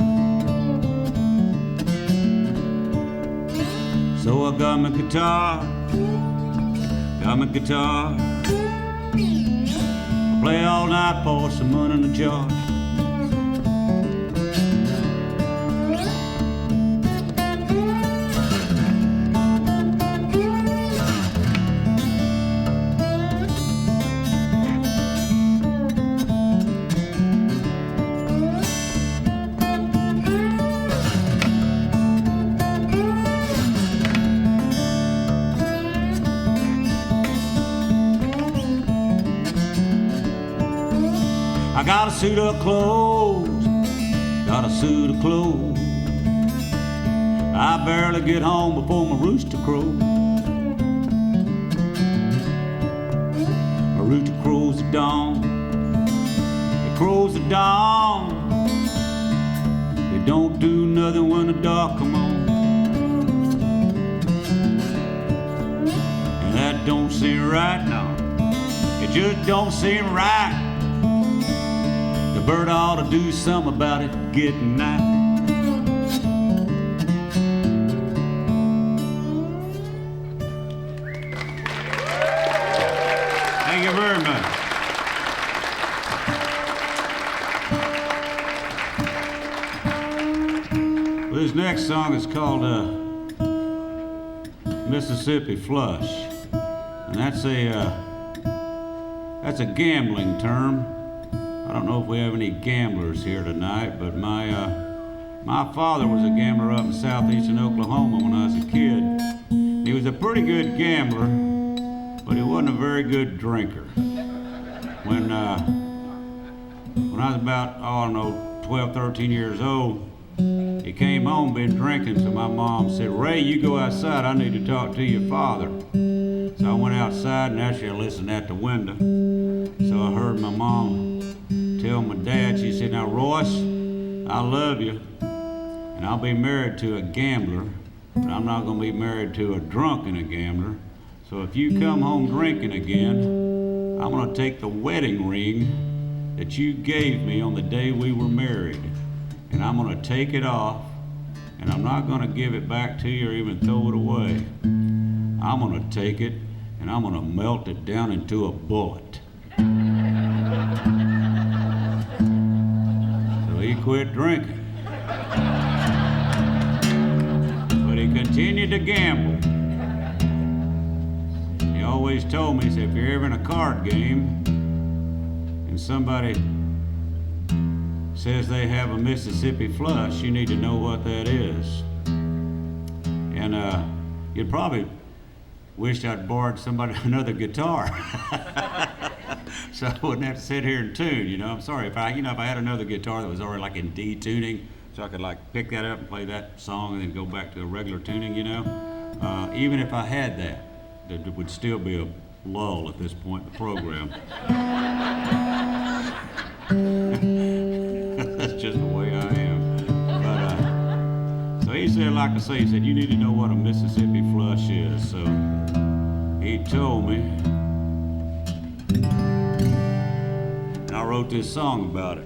S2: So I got my guitar, I play all night for some money in the jar. I got a suit of clothes, got a suit of clothes. I barely get home before my rooster crows. My rooster crows at dawn, it crows at dawn. They don't do nothing when the dark come on. And that don't seem right now, it just don't seem right. The bird ought to do something about it getting night. Thank you very much. Well, this next song is called Mississippi Flush, and that's a gambling term. I don't know if we have any gamblers here tonight, but my father was a gambler up in southeastern Oklahoma when I was a kid. He was a pretty good gambler, but he wasn't a very good drinker. When I was about, 12, 13 years old, he came home, been drinking, so my mom said, "Ray, you go outside, I need to talk to your father." So I went outside, and actually I listened at the window. So I heard my mom tell my dad, she said, "Now Royce, I love you, and I'll be married to a gambler, but I'm not gonna be married to a drunk and a gambler. So if you come home drinking again, I'm gonna take the wedding ring that you gave me on the day we were married, and I'm gonna take it off, and I'm not gonna give it back to you or even throw it away. I'm gonna take it and I'm gonna melt it down into a bullet. So he quit drinking. But he continued to gamble. He always told me, he said, if you're ever in a card game and somebody says they have a Mississippi flush, you need to know what that is. And you'd probably wished I'd borrowed somebody another guitar, so I wouldn't have to sit here and tune. You know, I'm sorry if I had another guitar that was already like in D tuning, so I could like pick that up and play that song and then go back to the regular tuning. You know, even if I had that, there would still be a lull at this point in the program. That's just the way I am. But so he said, like I say, he said, you need to know what a Mississippi flush is. So he told me, and I wrote this song about it.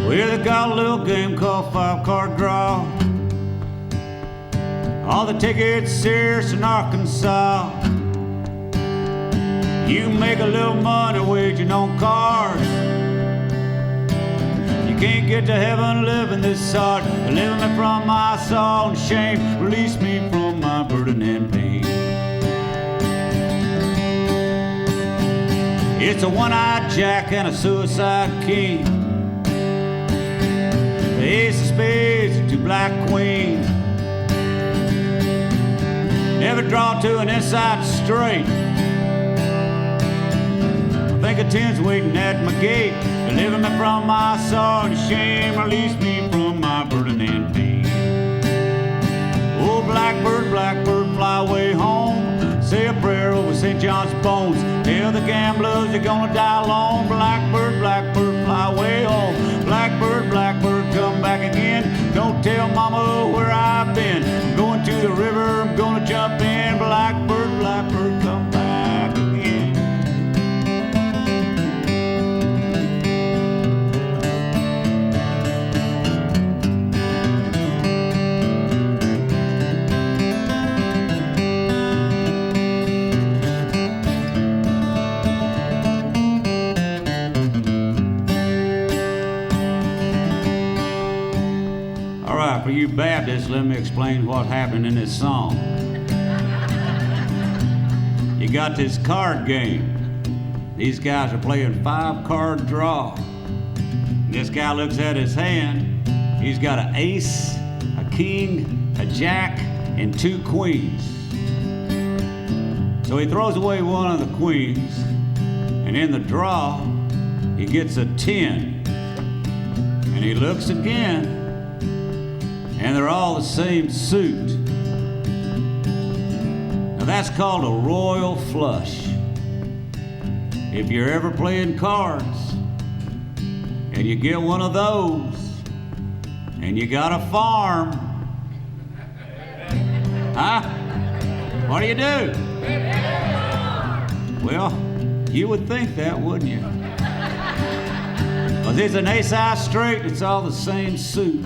S2: Well, they got a little game called 5-card draw. All the tickets serious in Arkansas. You make a little money wagering on cards. You can't get to heaven living this hard. Deliver me from my sorrow and shame. Release me from my burden and pain. It's a one-eyed Jack and a suicide king. The ace of spades and 2 black queens. Never draw to an inside straight. I think a 10's waiting at my gate. Deliver me from my sorrow and shame. Release me from my burden and pain. Oh, blackbird, blackbird, fly away home. Say a prayer over St. John's bones. Tell the gamblers they're gonna die alone. Blackbird, blackbird, fly away home. Blackbird, blackbird, come back again. Don't tell mama where I've been. I'm going to the river, I'm gonna jump in. Blackbird, blackbird, come back again. For you Baptists, let me explain what happened in this song. You got this card game. These guys are playing 5-card draw. This guy looks at his hand. He's got an ace, a king, a jack, and 2 queens. So he throws away one of the queens, and in the draw, he gets a 10. And he looks again, and they're all the same suit. Now that's called a royal flush. If you're ever playing cards and you get one of those and you got a farm, huh? What do you do? Well, you would think that, wouldn't you? Because it's an ace-high straight, it's all the same suit.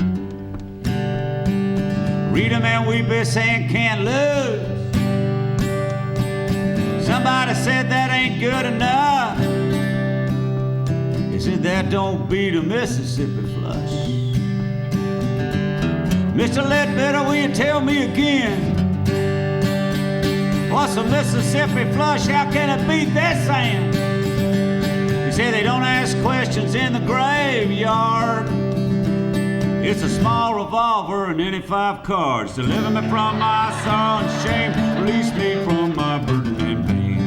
S2: Read 'em and weep, his hand can't lose. Somebody said that ain't good enough. They said that don't beat a Mississippi flush. Mr. Ledbetter, will you tell me again? What's a Mississippi flush? How can it beat this hand? He said they don't ask questions in the graveyard. It's a small revolver and any 5 cards. Deliver me from my sorrow and shame. Release me from my burden and pain.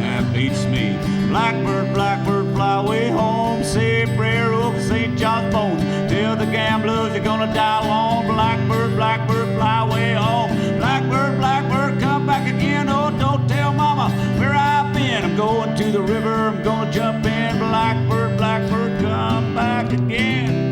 S2: That beats me. Blackbird, blackbird, fly away home. Say a prayer over St. John's bones. Tell the gamblers they're gonna die alone. Blackbird, blackbird, fly away home. Blackbird, blackbird, come back again. Oh, don't tell mama where I've been. I'm going to the river, I'm gonna jump in. Blackbird, blackbird, come back again.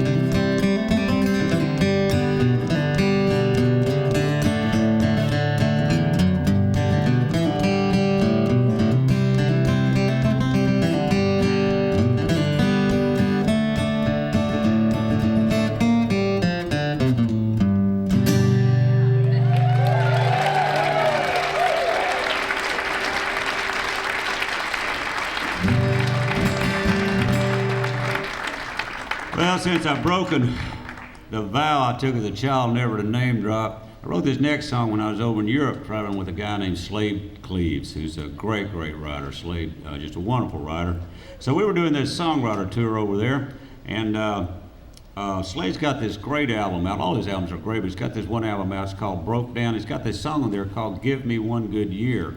S2: Well, since I've broken the vow I took as a child never to name drop, I wrote this next song when I was over in Europe traveling with a guy named Slade Cleaves, who's a great, great writer. Slade, just a wonderful writer. So we were doing this songwriter tour over there, and Slade's got this great album out. All his albums are great, but he's got this one album out. It's called Broke Down. He's got this song on there called Give Me One Good Year.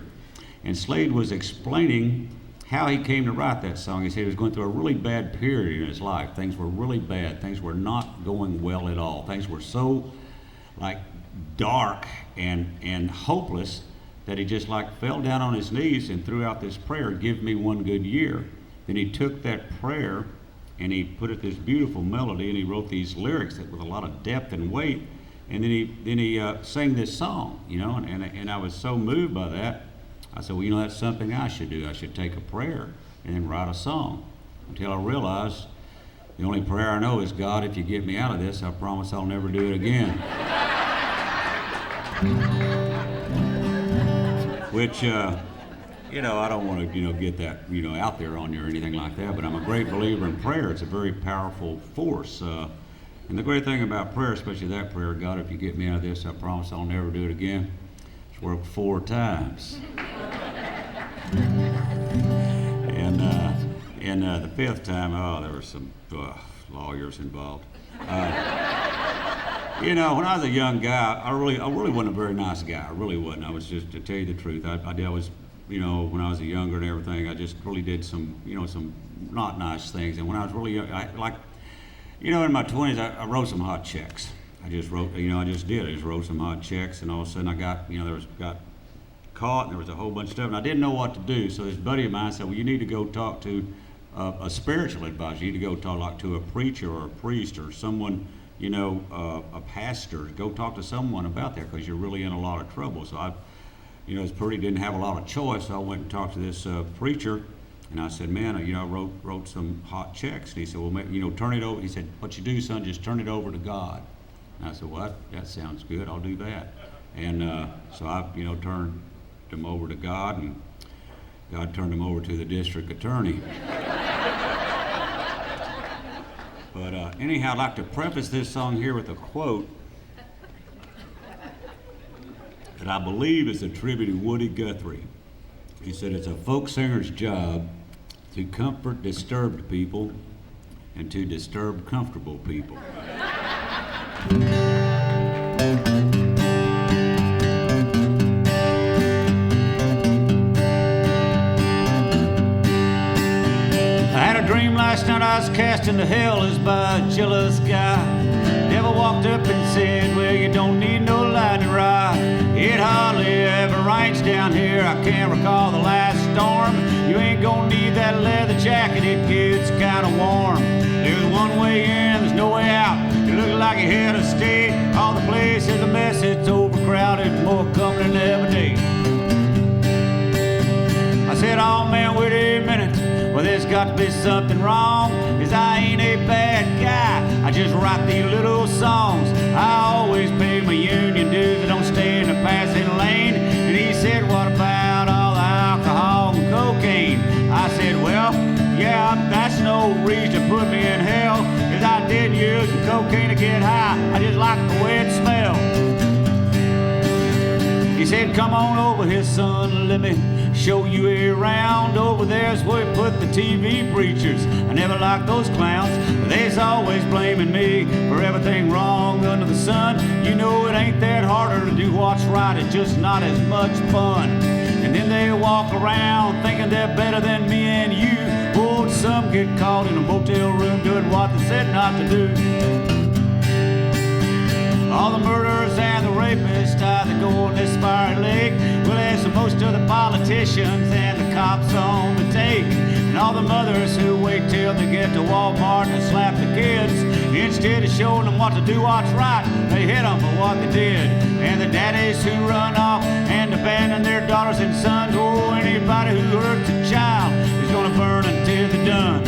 S2: And Slade was explaining how he came to write that song. He said he was going through a really bad period in his life. Things were really bad. Things were not going well at all. Things were so like dark and hopeless that he just like fell down on his knees and threw out this prayer, give me one good year. Then he took that prayer and he put it this beautiful melody and he wrote these lyrics that with a lot of depth and weight. And then he sang this song, you know, and I was so moved by that. I said, well, you know, that's something I should do. I should take a prayer and then write a song. Until I realized the only prayer I know is, God, if you get me out of this, I promise I'll never do it again. Which, you know, I don't want to, you know, get that, you know, out there on you or anything like that, but I'm a great believer in prayer. It's a very powerful force. And the great thing about prayer, especially that prayer, God, if you get me out of this, I promise I'll never do it again. It's worked 4 times. And the 5th time, oh, there were some lawyers involved. You know, when I was a young guy, I really wasn't a very nice guy. I really wasn't. I was just, to tell you the truth, I was, you know, when I was younger and everything, I just really did some, you know, some not nice things. And when I was really young, you know, in my 20s, I wrote some hot checks. I just wrote, you know, I just wrote some hot checks, and all of a sudden I got, you know, got caught, and there was a whole bunch of stuff, and I didn't know what to do. So this buddy of mine said, well, you need to go talk to a spiritual advisor. You need to go talk like to a preacher or a priest or someone, you know, a pastor. Go talk to someone about that because you're really in a lot of trouble. So I, you know, as pretty didn't have a lot of choice. So I went and talked to this preacher, and I said, man, you know, I wrote some hot checks. And he said, well, you know, turn it over. He said, what you do, son, just turn it over to God. And I said, well, that sounds good. I'll do that. And so I, you know, turned them over to God, and God turned them over to the district attorney. But anyhow, I'd like to preface this song here with a quote that I believe is a tribute to Woody Guthrie. He said, it's a folk singer's job to comfort disturbed people and to disturb comfortable people. Last night I was cast into hell as by a jealous guy. Devil walked up and said, well, you don't need no lightning rod. It hardly ever rains down here. I can't recall the last storm. You ain't gonna need that leather jacket. It gets kinda warm. There's one way in, there's no way out. You look like you're here to stay. All the place is a mess. It's overcrowded. More coming than ever day. I said, oh man, wait a minute. Well, there's got to be something wrong, 'cause I ain't a bad guy. I just write these little songs. I always pay my union dues. I don't stay in the passing lane. And he said, what about all the alcohol and cocaine? I said, well, yeah, that's no reason to put me in hell, 'cause I did use the cocaine to get high. I just like the way it smelled. He said, come on over here, son, let me show you around. Over there's where we put the TV preachers. I never liked those clowns, but they's always blaming me for everything wrong under the sun. You know it ain't that harder to do what's right, it's just not as much fun. And then they walk around thinking they're better than me and you. Oh, some get caught in a motel room doing what they said not to do. All the murderers and the rapists that go in this fiery lake. Well, there's most of the politicians and the cops on the take. And all the mothers who wait till they get to Walmart and slap the kids. Instead of showing them what to do, what's right, they hit them for what they did. And the daddies who run off and abandon their daughters and sons. Oh, anybody who hurts a child is gonna burn until they're done.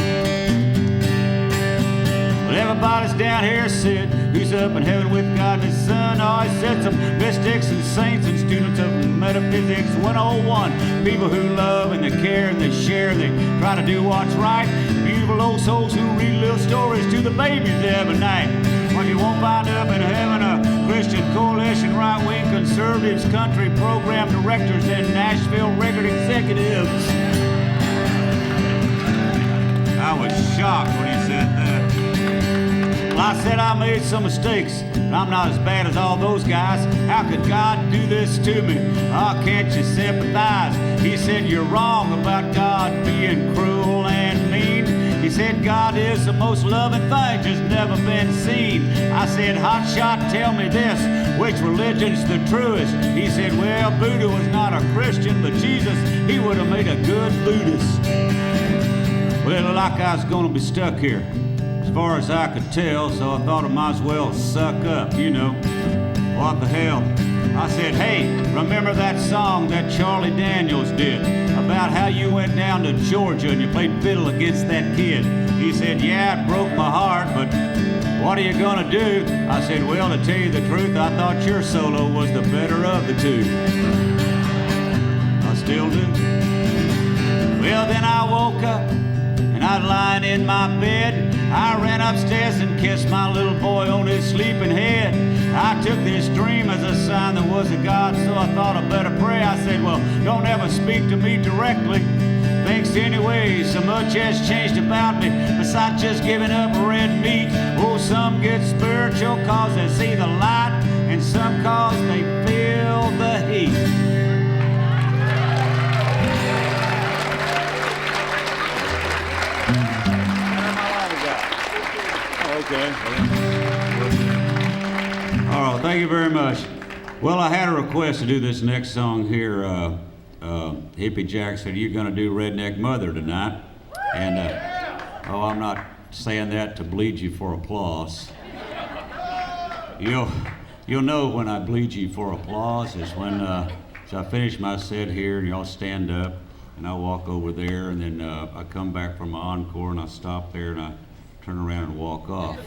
S2: Well, everybody's down here said, who's up in heaven with God and His Son? Oh, he said some mystics and saints and students of metaphysics 101. People who love and they care and they share, they try to do what's right. Beautiful old souls who read little stories to the babies every night. Well, you won't wind up in heaven a Christian coalition, right-wing conservatives, country program directors, and Nashville record executives. I was shocked when he said that. Well, I said I made some mistakes, but I'm not as bad as all those guys. How could God do this to me? Oh, can't you sympathize? He said, you're wrong about God being cruel and mean. He said, God is the most loving thing just never been seen. I said, hot shot, tell me this, which religion's the truest? He said, well, Buddha was not a Christian, but Jesus, he would have made a good Buddhist. Well, like I was gonna be stuck here, as far as I could tell, so I thought I might as well suck up, you know. What the hell? I said, hey, remember that song that Charlie Daniels did about how you went down to Georgia and you played fiddle against that kid? He said, yeah, it broke my heart, but what are you gonna do? I said, well, to tell you the truth, I thought your solo was the better of the two. I still do. Well, then I woke up and I was lying in my bed. I ran upstairs and kissed my little boy on his sleeping head. I took this dream as a sign there was a God, so I thought I'd better pray. I said, well, don't ever speak to me directly. Thanks anyway, so much has changed about me, besides just giving up red meat. Oh, some get spiritual cause they see the light, and some cause they feel the heat.
S3: Okay.
S2: All right, thank you very much. Well, I had a request to do this next song here. Hippie Jack said, you're going to do Redneck Mother tonight. And, I'm not saying that to bleed you for applause. You'll know when I bleed you for applause is when, so I finish my set here and y'all stand up and I walk over there and then I come back from my encore and I stop there and I turn around and walk off.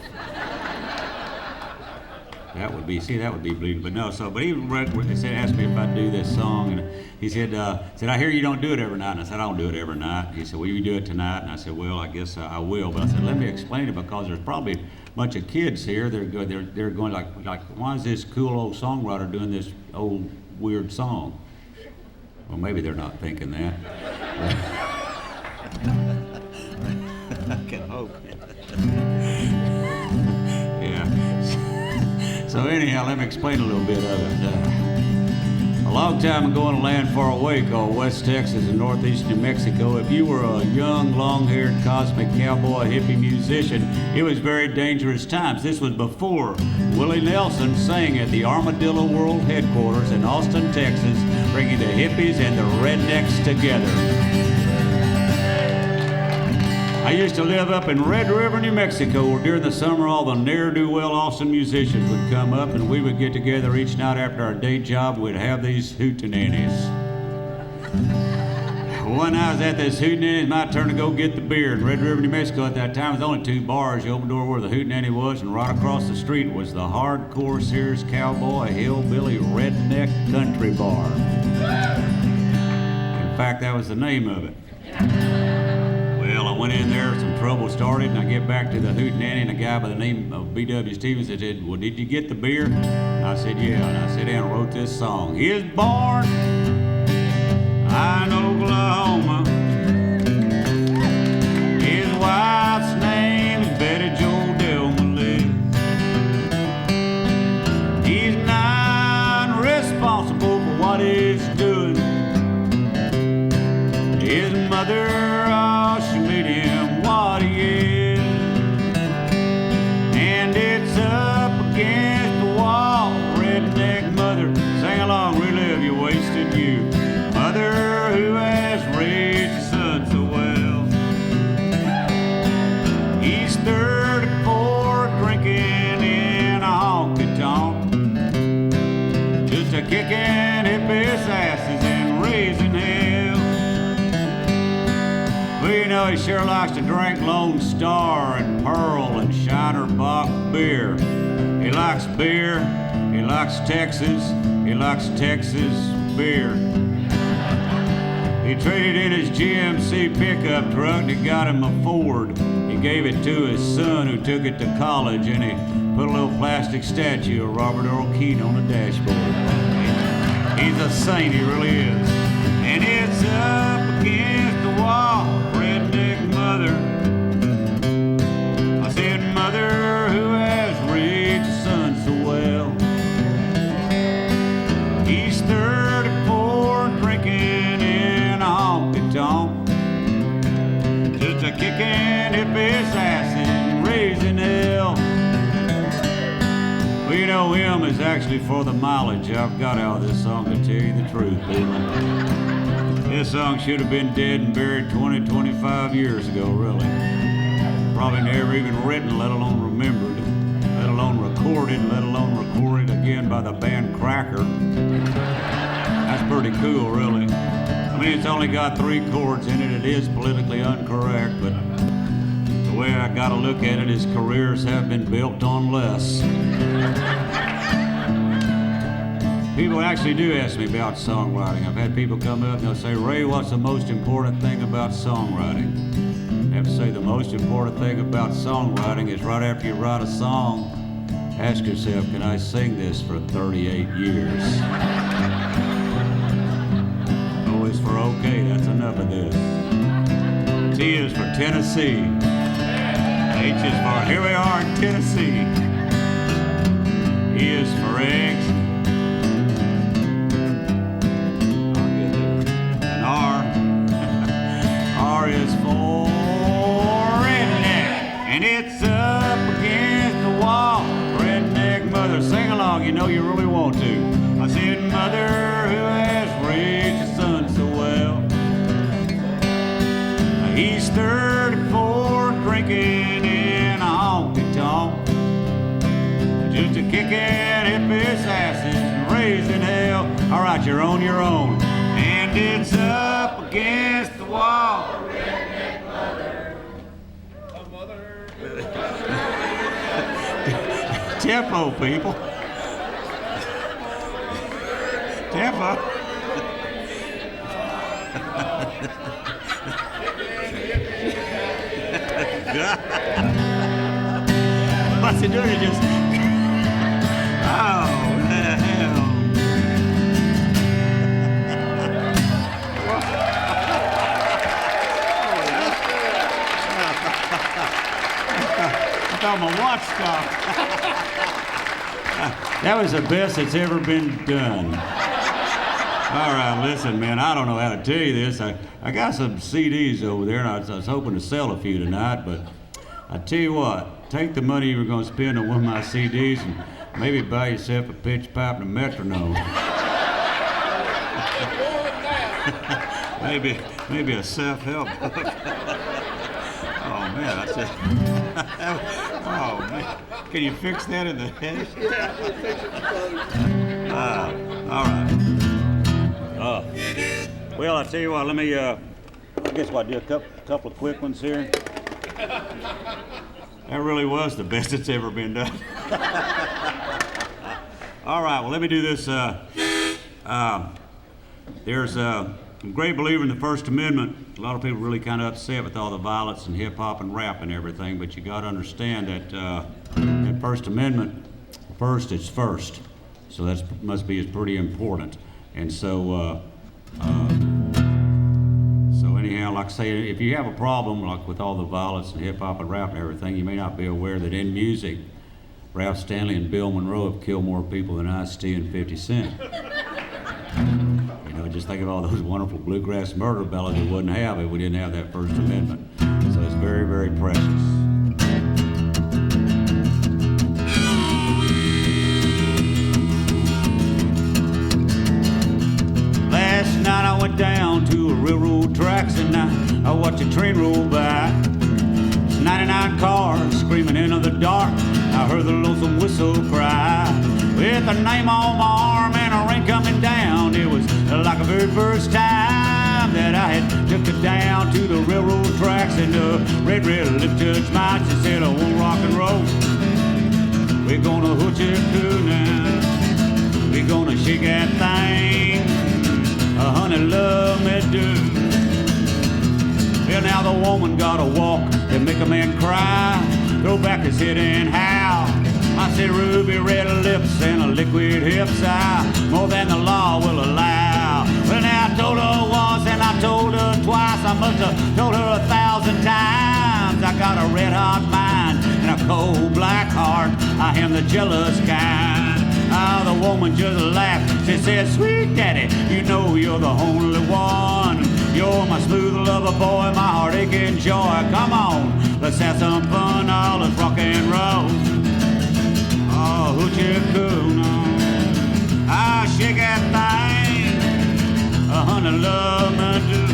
S2: That would be bleeding, but no. So, but he asked me if I'd do this song, and he said, I hear you don't do it every night. And I said, I don't do it every night. He said, will you do it tonight? And I said, well, I guess I will. But I said, let me explain it because there's probably a bunch of kids here. They're going like, why is this cool old songwriter doing this old weird song? Well, maybe they're not thinking that.
S3: I can hope.
S2: Yeah. So anyhow, let me explain a little bit of it. A long time ago in a land far away called West Texas and northeast New Mexico, if you were a young, long-haired, cosmic cowboy, hippie musician, it was very dangerous times. This was before Willie Nelson sang at the Armadillo World Headquarters in Austin, Texas, bringing the hippies and the rednecks together. I used to live up in Red River, New Mexico, where during the summer all the ne'er-do-well Austin musicians would come up and we would get together each night after our day job. We'd have these hootenannies. One night I was at this hootenanny, my turn to go get the beer. In Red River, New Mexico at that time, there was only 2 bars. You opened the door where the hootenanny was, and right across the street was the hardcore Sears Cowboy Hillbilly Redneck Country Bar. In fact, that was the name of it. Well, I went in there, some trouble started, and I get back to the hootenanny, and a guy by the name of B.W. Stevens said, well, did you get the beer? And I said, yeah, and I sat down and wrote this song. He is born in Oklahoma. His wife's name is Betty Jo Delmalette. He's not responsible for what he's doing. His mother, she made him what he is. And it's up against the wall. Redneck mother, sing along, relive your wasted youth. Mother who has raised your son so well. He's 34, drinking in a honky-tonk, just a kicking hippies' asses and raising hell. Well, you know, he sure likes to drink Lone Star and Pearl and Shiner Bock beer. He likes beer, he likes Texas beer. He traded in his GMC pickup truck and got him a Ford. He gave it to his son who took it to college, and he put a little plastic statue of Robert Earl Keen on the dashboard. He's a saint, he really is. And it's up against the wall, redneck mother. I said, mother, who has raised a son so well? He's 34 and drinking in a honky-tonk, just a kicking hippies' asses and raising hell. Well, you know, him is actually for the mileage I've got out of this song, to tell you the truth, people. This song should have been dead and buried 20, 25 years ago, really. Probably never even written, let alone remembered, let alone recorded again by the band Cracker. That's pretty cool, really. I mean, it's only got 3 chords in it. It is politically incorrect, but the way I gotta look at it, his careers have been built on less. People actually do ask me about songwriting. I've had people come up and they'll say, Ray, what's the most important thing about songwriting? I have to say the most important thing about songwriting is right after you write a song, ask yourself, can I sing this for 38 years? O is for okay, that's enough of this. T is for Tennessee. H is for here we are in Tennessee. E is for eggs. And R is for redneck. And it's up against the wall. Redneck mother, sing along, you know you really want to. I said, mother, who has raised a son so well? He's 34, drinking in a honky-tonk, just a kicking hippies' asses and raising hell. All right, you're on your own. And it's up against the wall. Redneck mother. Tempo, people. Tempo. What's he doing? He just... Oh, the hell. I thought my watch stopped. That was the best that's ever been done. All right, listen, man, I don't know how to tell you this. I got some CDs over there, and I was hoping to sell a few tonight, but I tell you what, take the money you were going to spend on one of my CDs and maybe buy yourself a pitch pipe and a metronome. maybe a self-help book. Oh, man, that's it. Oh, man. Can you fix that in the head?
S1: Yeah, we'll fix it for you.
S2: All right. Well, I tell you what, let me, I guess what, do a couple of quick ones here. That really was the best it's ever been done. All right, well, let me do this. There's a great believer in the First Amendment. A lot of people really kind of upset with all the violence and hip-hop and rap and everything, but you got to understand that that First Amendment, first, it's first. So that must be pretty important. And so, anyhow, like I say, if you have a problem like with all the violence and hip hop and rap and everything, you may not be aware that in music, Ralph Stanley and Bill Monroe have killed more people than Ice-T and 50 Cent. You know, just think of all those wonderful bluegrass murder ballads we wouldn't have if we didn't have that First Amendment. So it's very, very precious. Last night I went down to a railroad tracks and I watched a train roll by. It's 99 cars screaming into the dark. I heard the lonesome whistle cry. With a name on my arm and a rain coming down, it was like the very first time that I had took it down to the railroad tracks. And the red lip judge might just said, I won't rock and roll. We're gonna hoot you through now. We're gonna shake that thing. Honey, love me do. Well, now the woman got a walk that make a man cry, throw back his head and howl. I said ruby red lips and a liquid hips, more than the law will allow. Well, now I told her once and I told her twice, I must have told her 1,000 times. I got a red hot mind and a cold black heart, I am the jealous kind. Ah, the woman just laughed, she said, sweet daddy, you know you're the only one. You're my smooth lover boy, my heartache and joy. Come on, let's have some fun, all let's rock and roll. Oh, hoochie coo, ah, shake that thing, honey, love me do.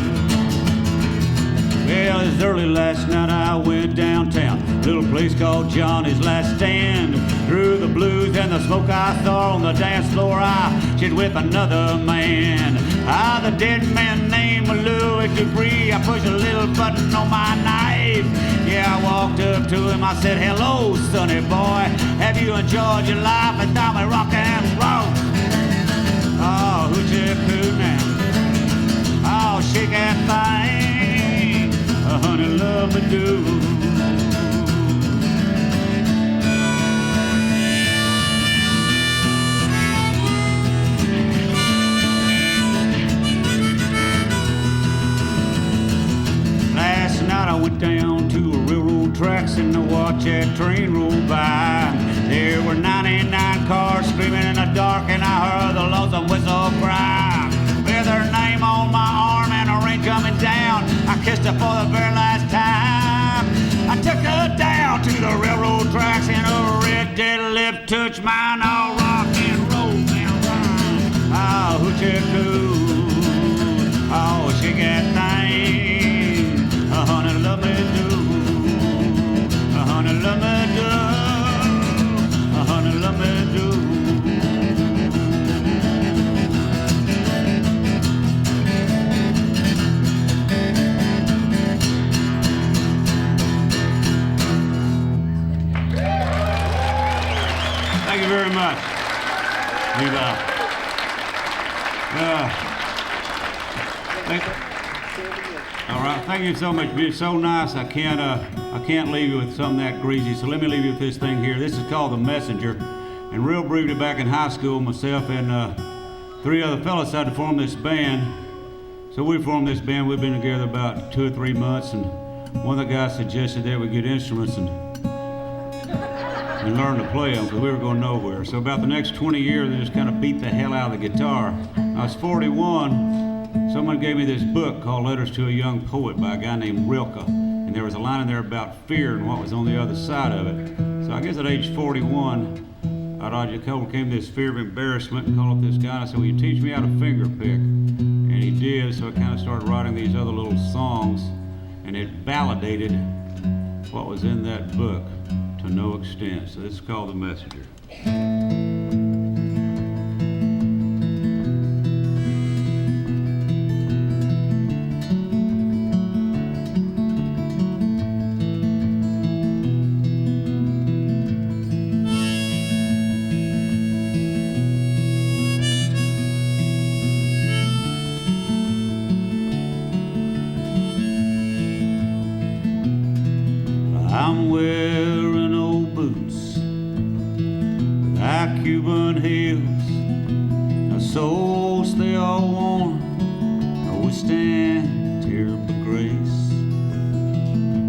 S2: Well, it was early last night, I went downtown, little place called Johnny's Last Stand. Through the blues and the smoke I saw on the dance floor, I shit with another man. Ah, the dead man named Louis Dupree. I pushed a little button on my knife. Yeah, I walked up to him, I said, hello, sonny boy, have you enjoyed your life and thought me rock and roll? Oh, hoochie coo now, oh, shake that thing, honey, love me do. Last night I went down to a railroad tracks and I watched that train roll by. There were 99 cars screaming in the dark and I heard the lonesome whistle cry. With her name on my arm and a ring coming down, I kissed her for the very last time. I took her down to the railroad tracks and her red dead lip touched mine. All rock and roll down line. Oh, hoochie coo, oh, shake that thing, honey, love me do, honey, love me do, honey, love me do. Thank you very much. All right, thank you so much. It's so nice. I can't leave you with something that greasy. So let me leave you with this thing here. This is called The Messenger. And real briefly, back in high school, myself and 3 other fellas decided to form this band. So we formed this band. We've been together about 2 or 3 months, and one of the guys suggested that we get instruments and learn to play them because we were going nowhere. So about the next 20 years, they just kind of beat the hell out of the guitar. I was 41. Someone gave me this book called Letters to a Young Poet by a guy named Rilke. And there was a line in there about fear and what was on the other side of it. So I guess at age 41, I just overcame this fear of embarrassment and called up this guy and I said, will you teach me how to finger pick? And he did, so I kind of started writing these other little songs, and it validated what was in that book to no extent. So this is called The Messenger. I'm wearing old boots with high Cuban heels. My soles, they are worn, I withstand terrible grace.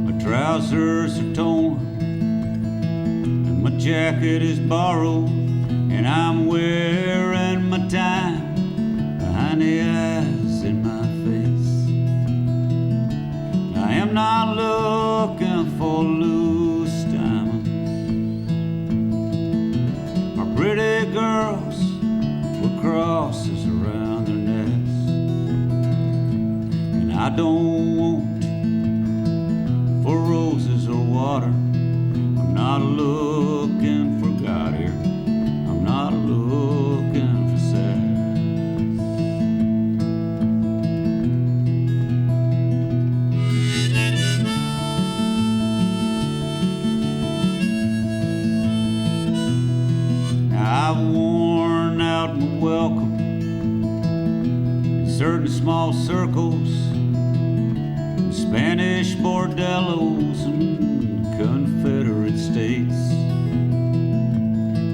S2: My trousers are torn and my jacket is borrowed, and I'm wearing my time behind the eyes in my face. I am not looking for loose diamonds. My pretty girls with crosses around their necks, and I don't want for roses or water. I'm not looking for God here. I'm not looking for sex. I've worn out my welcome in certain small circles, Spanish bordellos and Confederate states.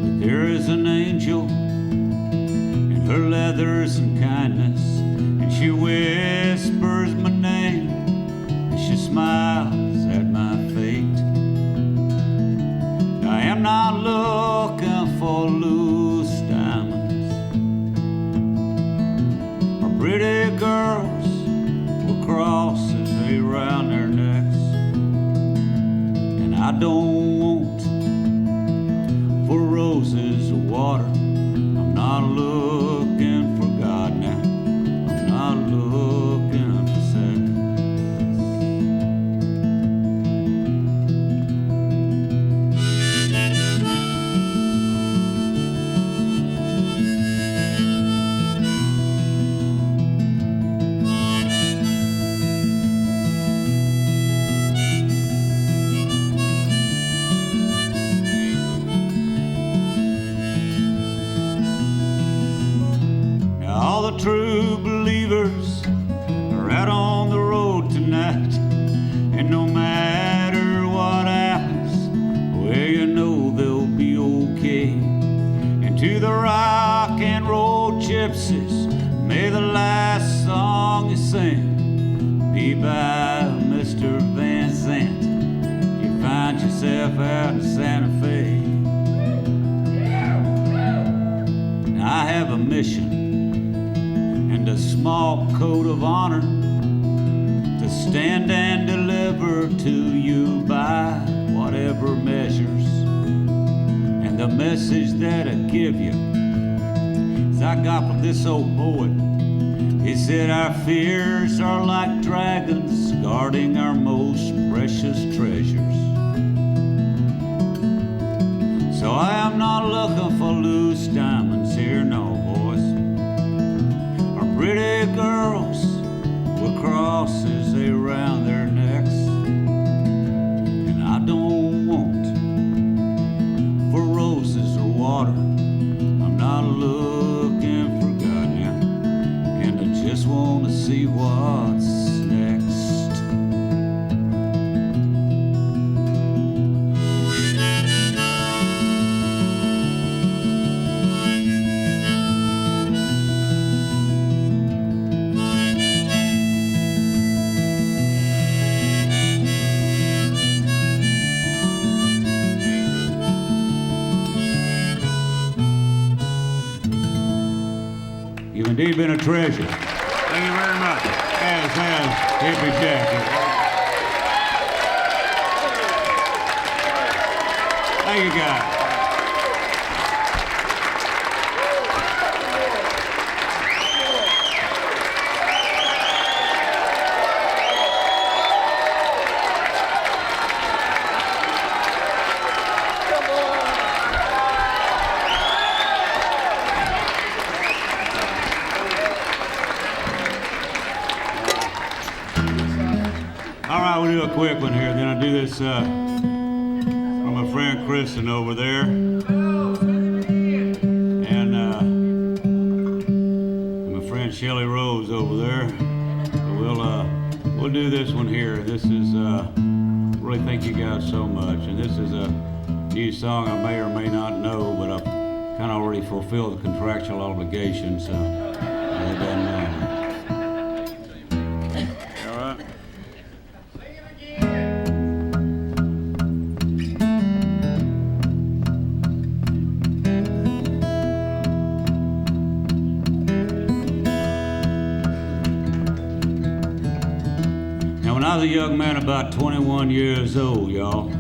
S2: But there is an angel in her leathers and kindness, and she whispers my name and she smiles at my fate. I am not looking for loose diamonds or pretty girls with crosses around their necks, and I don't want for roses or water. I'm not looking for God now. I'm not looking for sex. True believers are out on the road tonight, and no matter what happens, well, you know they'll be okay. And to the rock and roll gypsies, may the last song you sing be by Mr. Van Zandt. You find yourself out in Santa Fe. I have a mission and a small code of honor to stand and deliver to you by whatever measures. And the message that I give you is I got from this old poet. He said our fears are like dragons guarding our most precious treasures. So I am not looking for loose diamonds here, no, boys. Pretty girls with crosses around their necks, and I don't want for roses or water. I'm not looking for God now, and I just want to see what's next. You've indeed been a treasure.
S1: Thank you very much.
S2: As has Hippie Jack. Thank you, guys. We'll do a quick one here, then I'll do this from my friend Kristen over there. And my friend Shelly Rose over there. So we'll do this one here. This is really thank you guys so much. And this is a new song I may or may not know, but I've kind of already fulfilled the contractual obligations. So it doesn't matter. When I was a young man about 21 years old, y'all,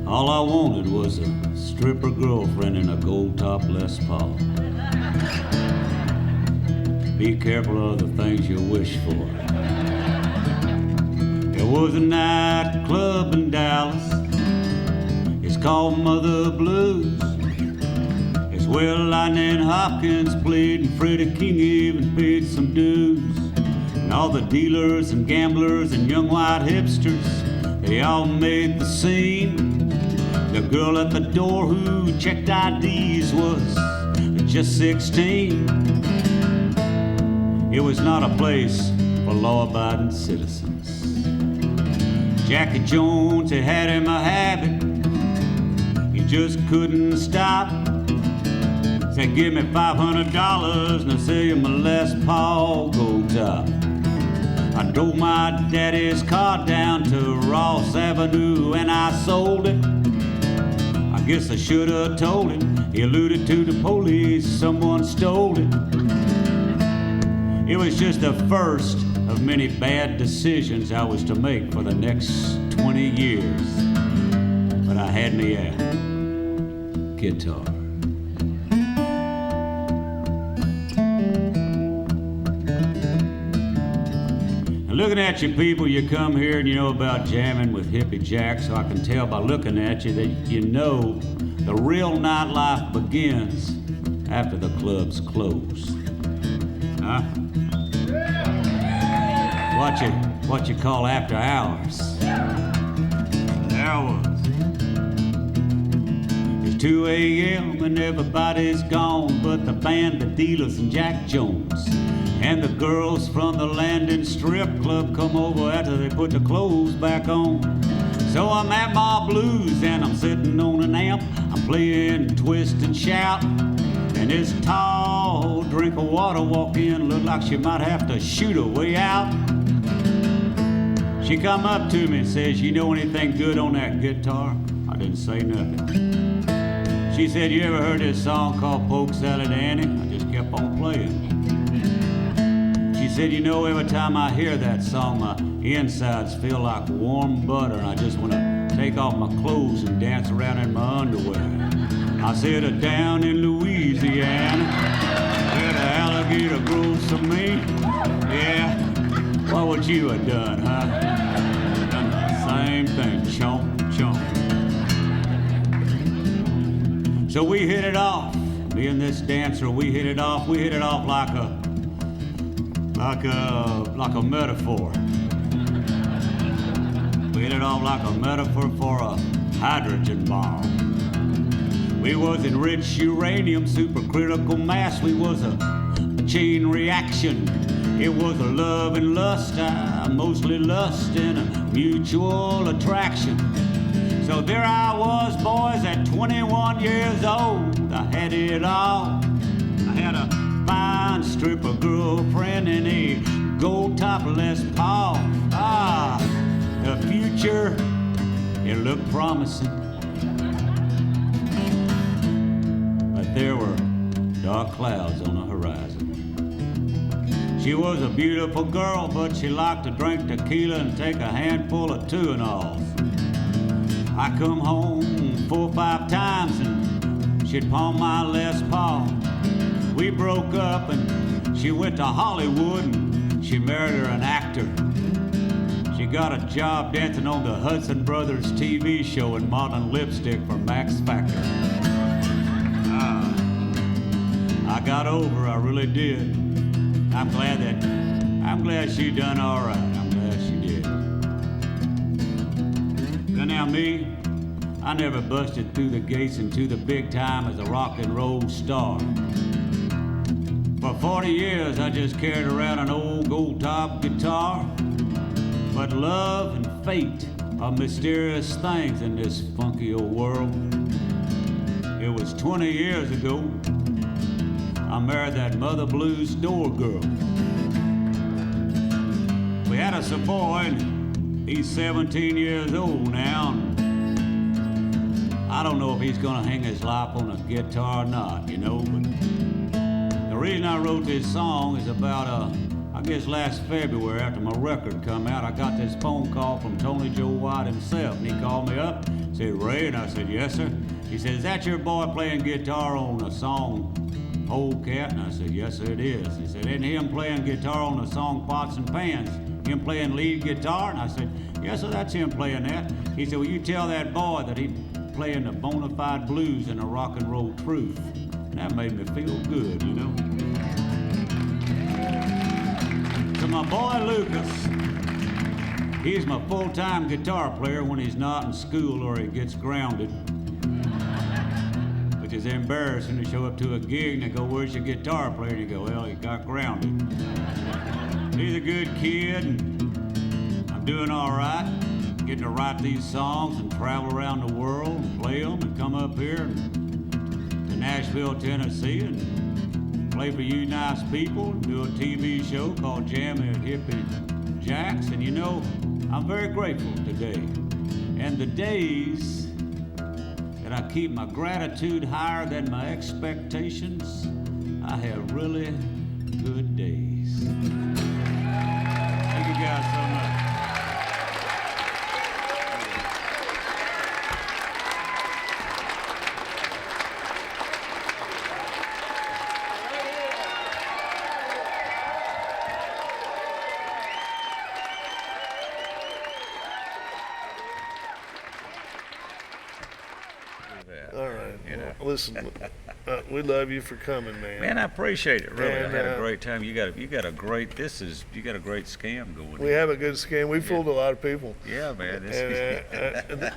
S2: all I wanted was a stripper girlfriend and a gold top Les Paul. Be careful of the things you wish for. There was a nightclub in Dallas. It's called Mother Blues. It's where Lightning Hopkins played and Freddie King even paid some dues. And all the dealers and gamblers and young white hipsters, they all made the scene. The girl at the door who checked IDs was just 16. It was not a place for law-abiding citizens. Jackie Jones had him a habit, he just couldn't stop. Said, give me $500 and I'll sell you my Les Paul Gold Top. I drove my daddy's car down to Ross Avenue and I sold it. I guess I should have told him. He alluded to the police, someone stole it. It was just the first of many bad decisions I was to make for the next 20 years. But I had me a guitar. Looking at you people, you come here and you know about jamming with Hippie Jack, so I can tell by looking at you that you know the real nightlife begins after the clubs close. Huh? What you call after hours. Hours. It's 2 a.m. and everybody's gone, but the band, the dealers, and Jack Jones. And the girls from the Landing Strip Club come over after they put the clothes back on. So I'm at my blues and I'm sitting on an amp. I'm playing twist and shout. And this tall drink of water walk in, looked like she might have to shoot her way out. She come up to me and says, you know anything good on that guitar? I didn't say nothing. She said, you ever heard this song called Poke Salad Annie? I just kept on playing. She said, you know, every time I hear that song, my insides feel like warm butter, and I just want to take off my clothes and dance around in my underwear. I said, down in Louisiana, where the alligator grows some meat. Yeah, what would you have done, huh? Done the same thing, chomp, chomp. So we hit it off, me and this dancer, we hit it off like a metaphor. We hit it off like a metaphor for a hydrogen bomb. We was enriched uranium, supercritical mass. We was a chain reaction. It was a love and lust, mostly lust and a mutual attraction. So there I was, boys, at 21 years old. I had it all. I had a fine stripper girlfriend and a gold top Les Paul. Ah, the future, it looked promising. But there were dark clouds on the horizon. She was a beautiful girl, but she liked to drink tequila and take a handful of two-and-alls. I come home 4 or 5 times and she'd pawn my Les Paul. We broke up and she went to Hollywood and she married her an actor. She got a job dancing on the Hudson Brothers TV show and modeling lipstick for Max Factor. I got over her, I really did. I'm glad she done all right. I'm glad she did. And now me, I never busted through the gates into the big time as a rock and roll star. For 40 years, I just carried around an old gold top guitar. But love and fate are mysterious things in this funky old world. It was 20 years ago, I married that Mother Blues door girl. We had us a boy, and he's 17 years old now. I don't know if he's gonna hang his life on a guitar or not, you know, but the reason I wrote this song is about, I guess last February after my record come out, I got this phone call from Tony Joe White himself, and he called me up, said, Ray, and I said, yes, sir. He said, is that your boy playing guitar on a song, Polecat? And I said, yes, sir, it is. He said, isn't him playing guitar on the song Pots and Pans? Him playing lead guitar? And I said, yes, sir, that's him playing that. He said, well, you tell that boy that he playing the bona fide blues and the rock and roll truth. And that made me feel good, you know. So my boy Lucas, he's my full-time guitar player when he's not in school or he gets grounded. Which is embarrassing to show up to a gig and they go, where's your guitar player? And you go, well, he got grounded. He's a good kid. I'm doing all right. Getting to write these songs and travel around the world and play them and come up here to Nashville, Tennessee and play for you nice people and do a TV show called Jamming at Hippie Jack's. And you know, I'm very grateful today. And the days that I keep my gratitude higher than my expectations, I have really good days. Thank you guys so much.
S1: All right. Well, listen, we love you for coming, man.
S3: Man, I appreciate it. Really,
S1: And,
S3: I had a great time. You got a great scam going.
S1: We have a good scam. We fooled a lot of people.
S3: Yeah, man.
S1: And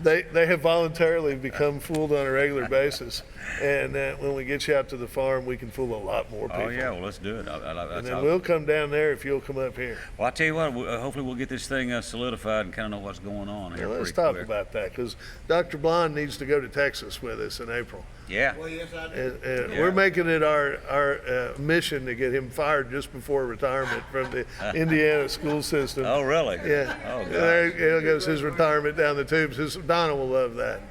S1: they have voluntarily become fooled on a regular basis. And when we get you out to the farm, we can fool a lot more people.
S3: Oh yeah, well let's do it.
S1: And then we'll come down there if you'll come up here.
S3: Well, I tell you what. Hopefully, we'll get this thing solidified and kind of know what's going on here.
S1: Well, let's
S3: pretty
S1: talk
S3: quick.
S1: about that because Dr. Blonde needs to go to Texas with us in April.
S3: Yeah.
S4: Well, yes, I do.
S1: And
S3: Yeah.
S1: we're making it our mission to get him fired just before retirement from the Indiana school system.
S3: Oh really?
S1: Yeah.
S3: Oh God.
S1: There goes his retirement down the tubes. Donna will love that.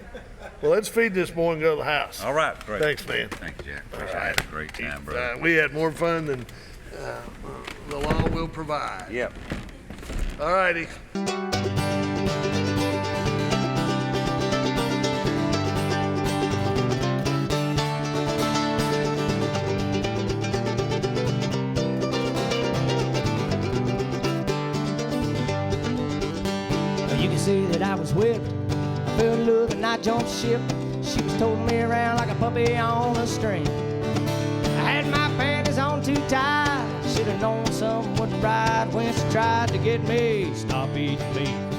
S1: Well, let's feed this boy and go to the house.
S3: All right. Great.
S1: Thanks, man.
S3: Thank you, Jack. I had a great time, brother.
S1: We had more fun than the law will provide.
S3: Yep.
S1: All righty.
S5: You can see that I was whipped. I fell in love and I jumped ship. She was toting me around like a puppy on a string. I had my panties on too tight. Should have known someone would ride when she tried to get me. Stop eating meat.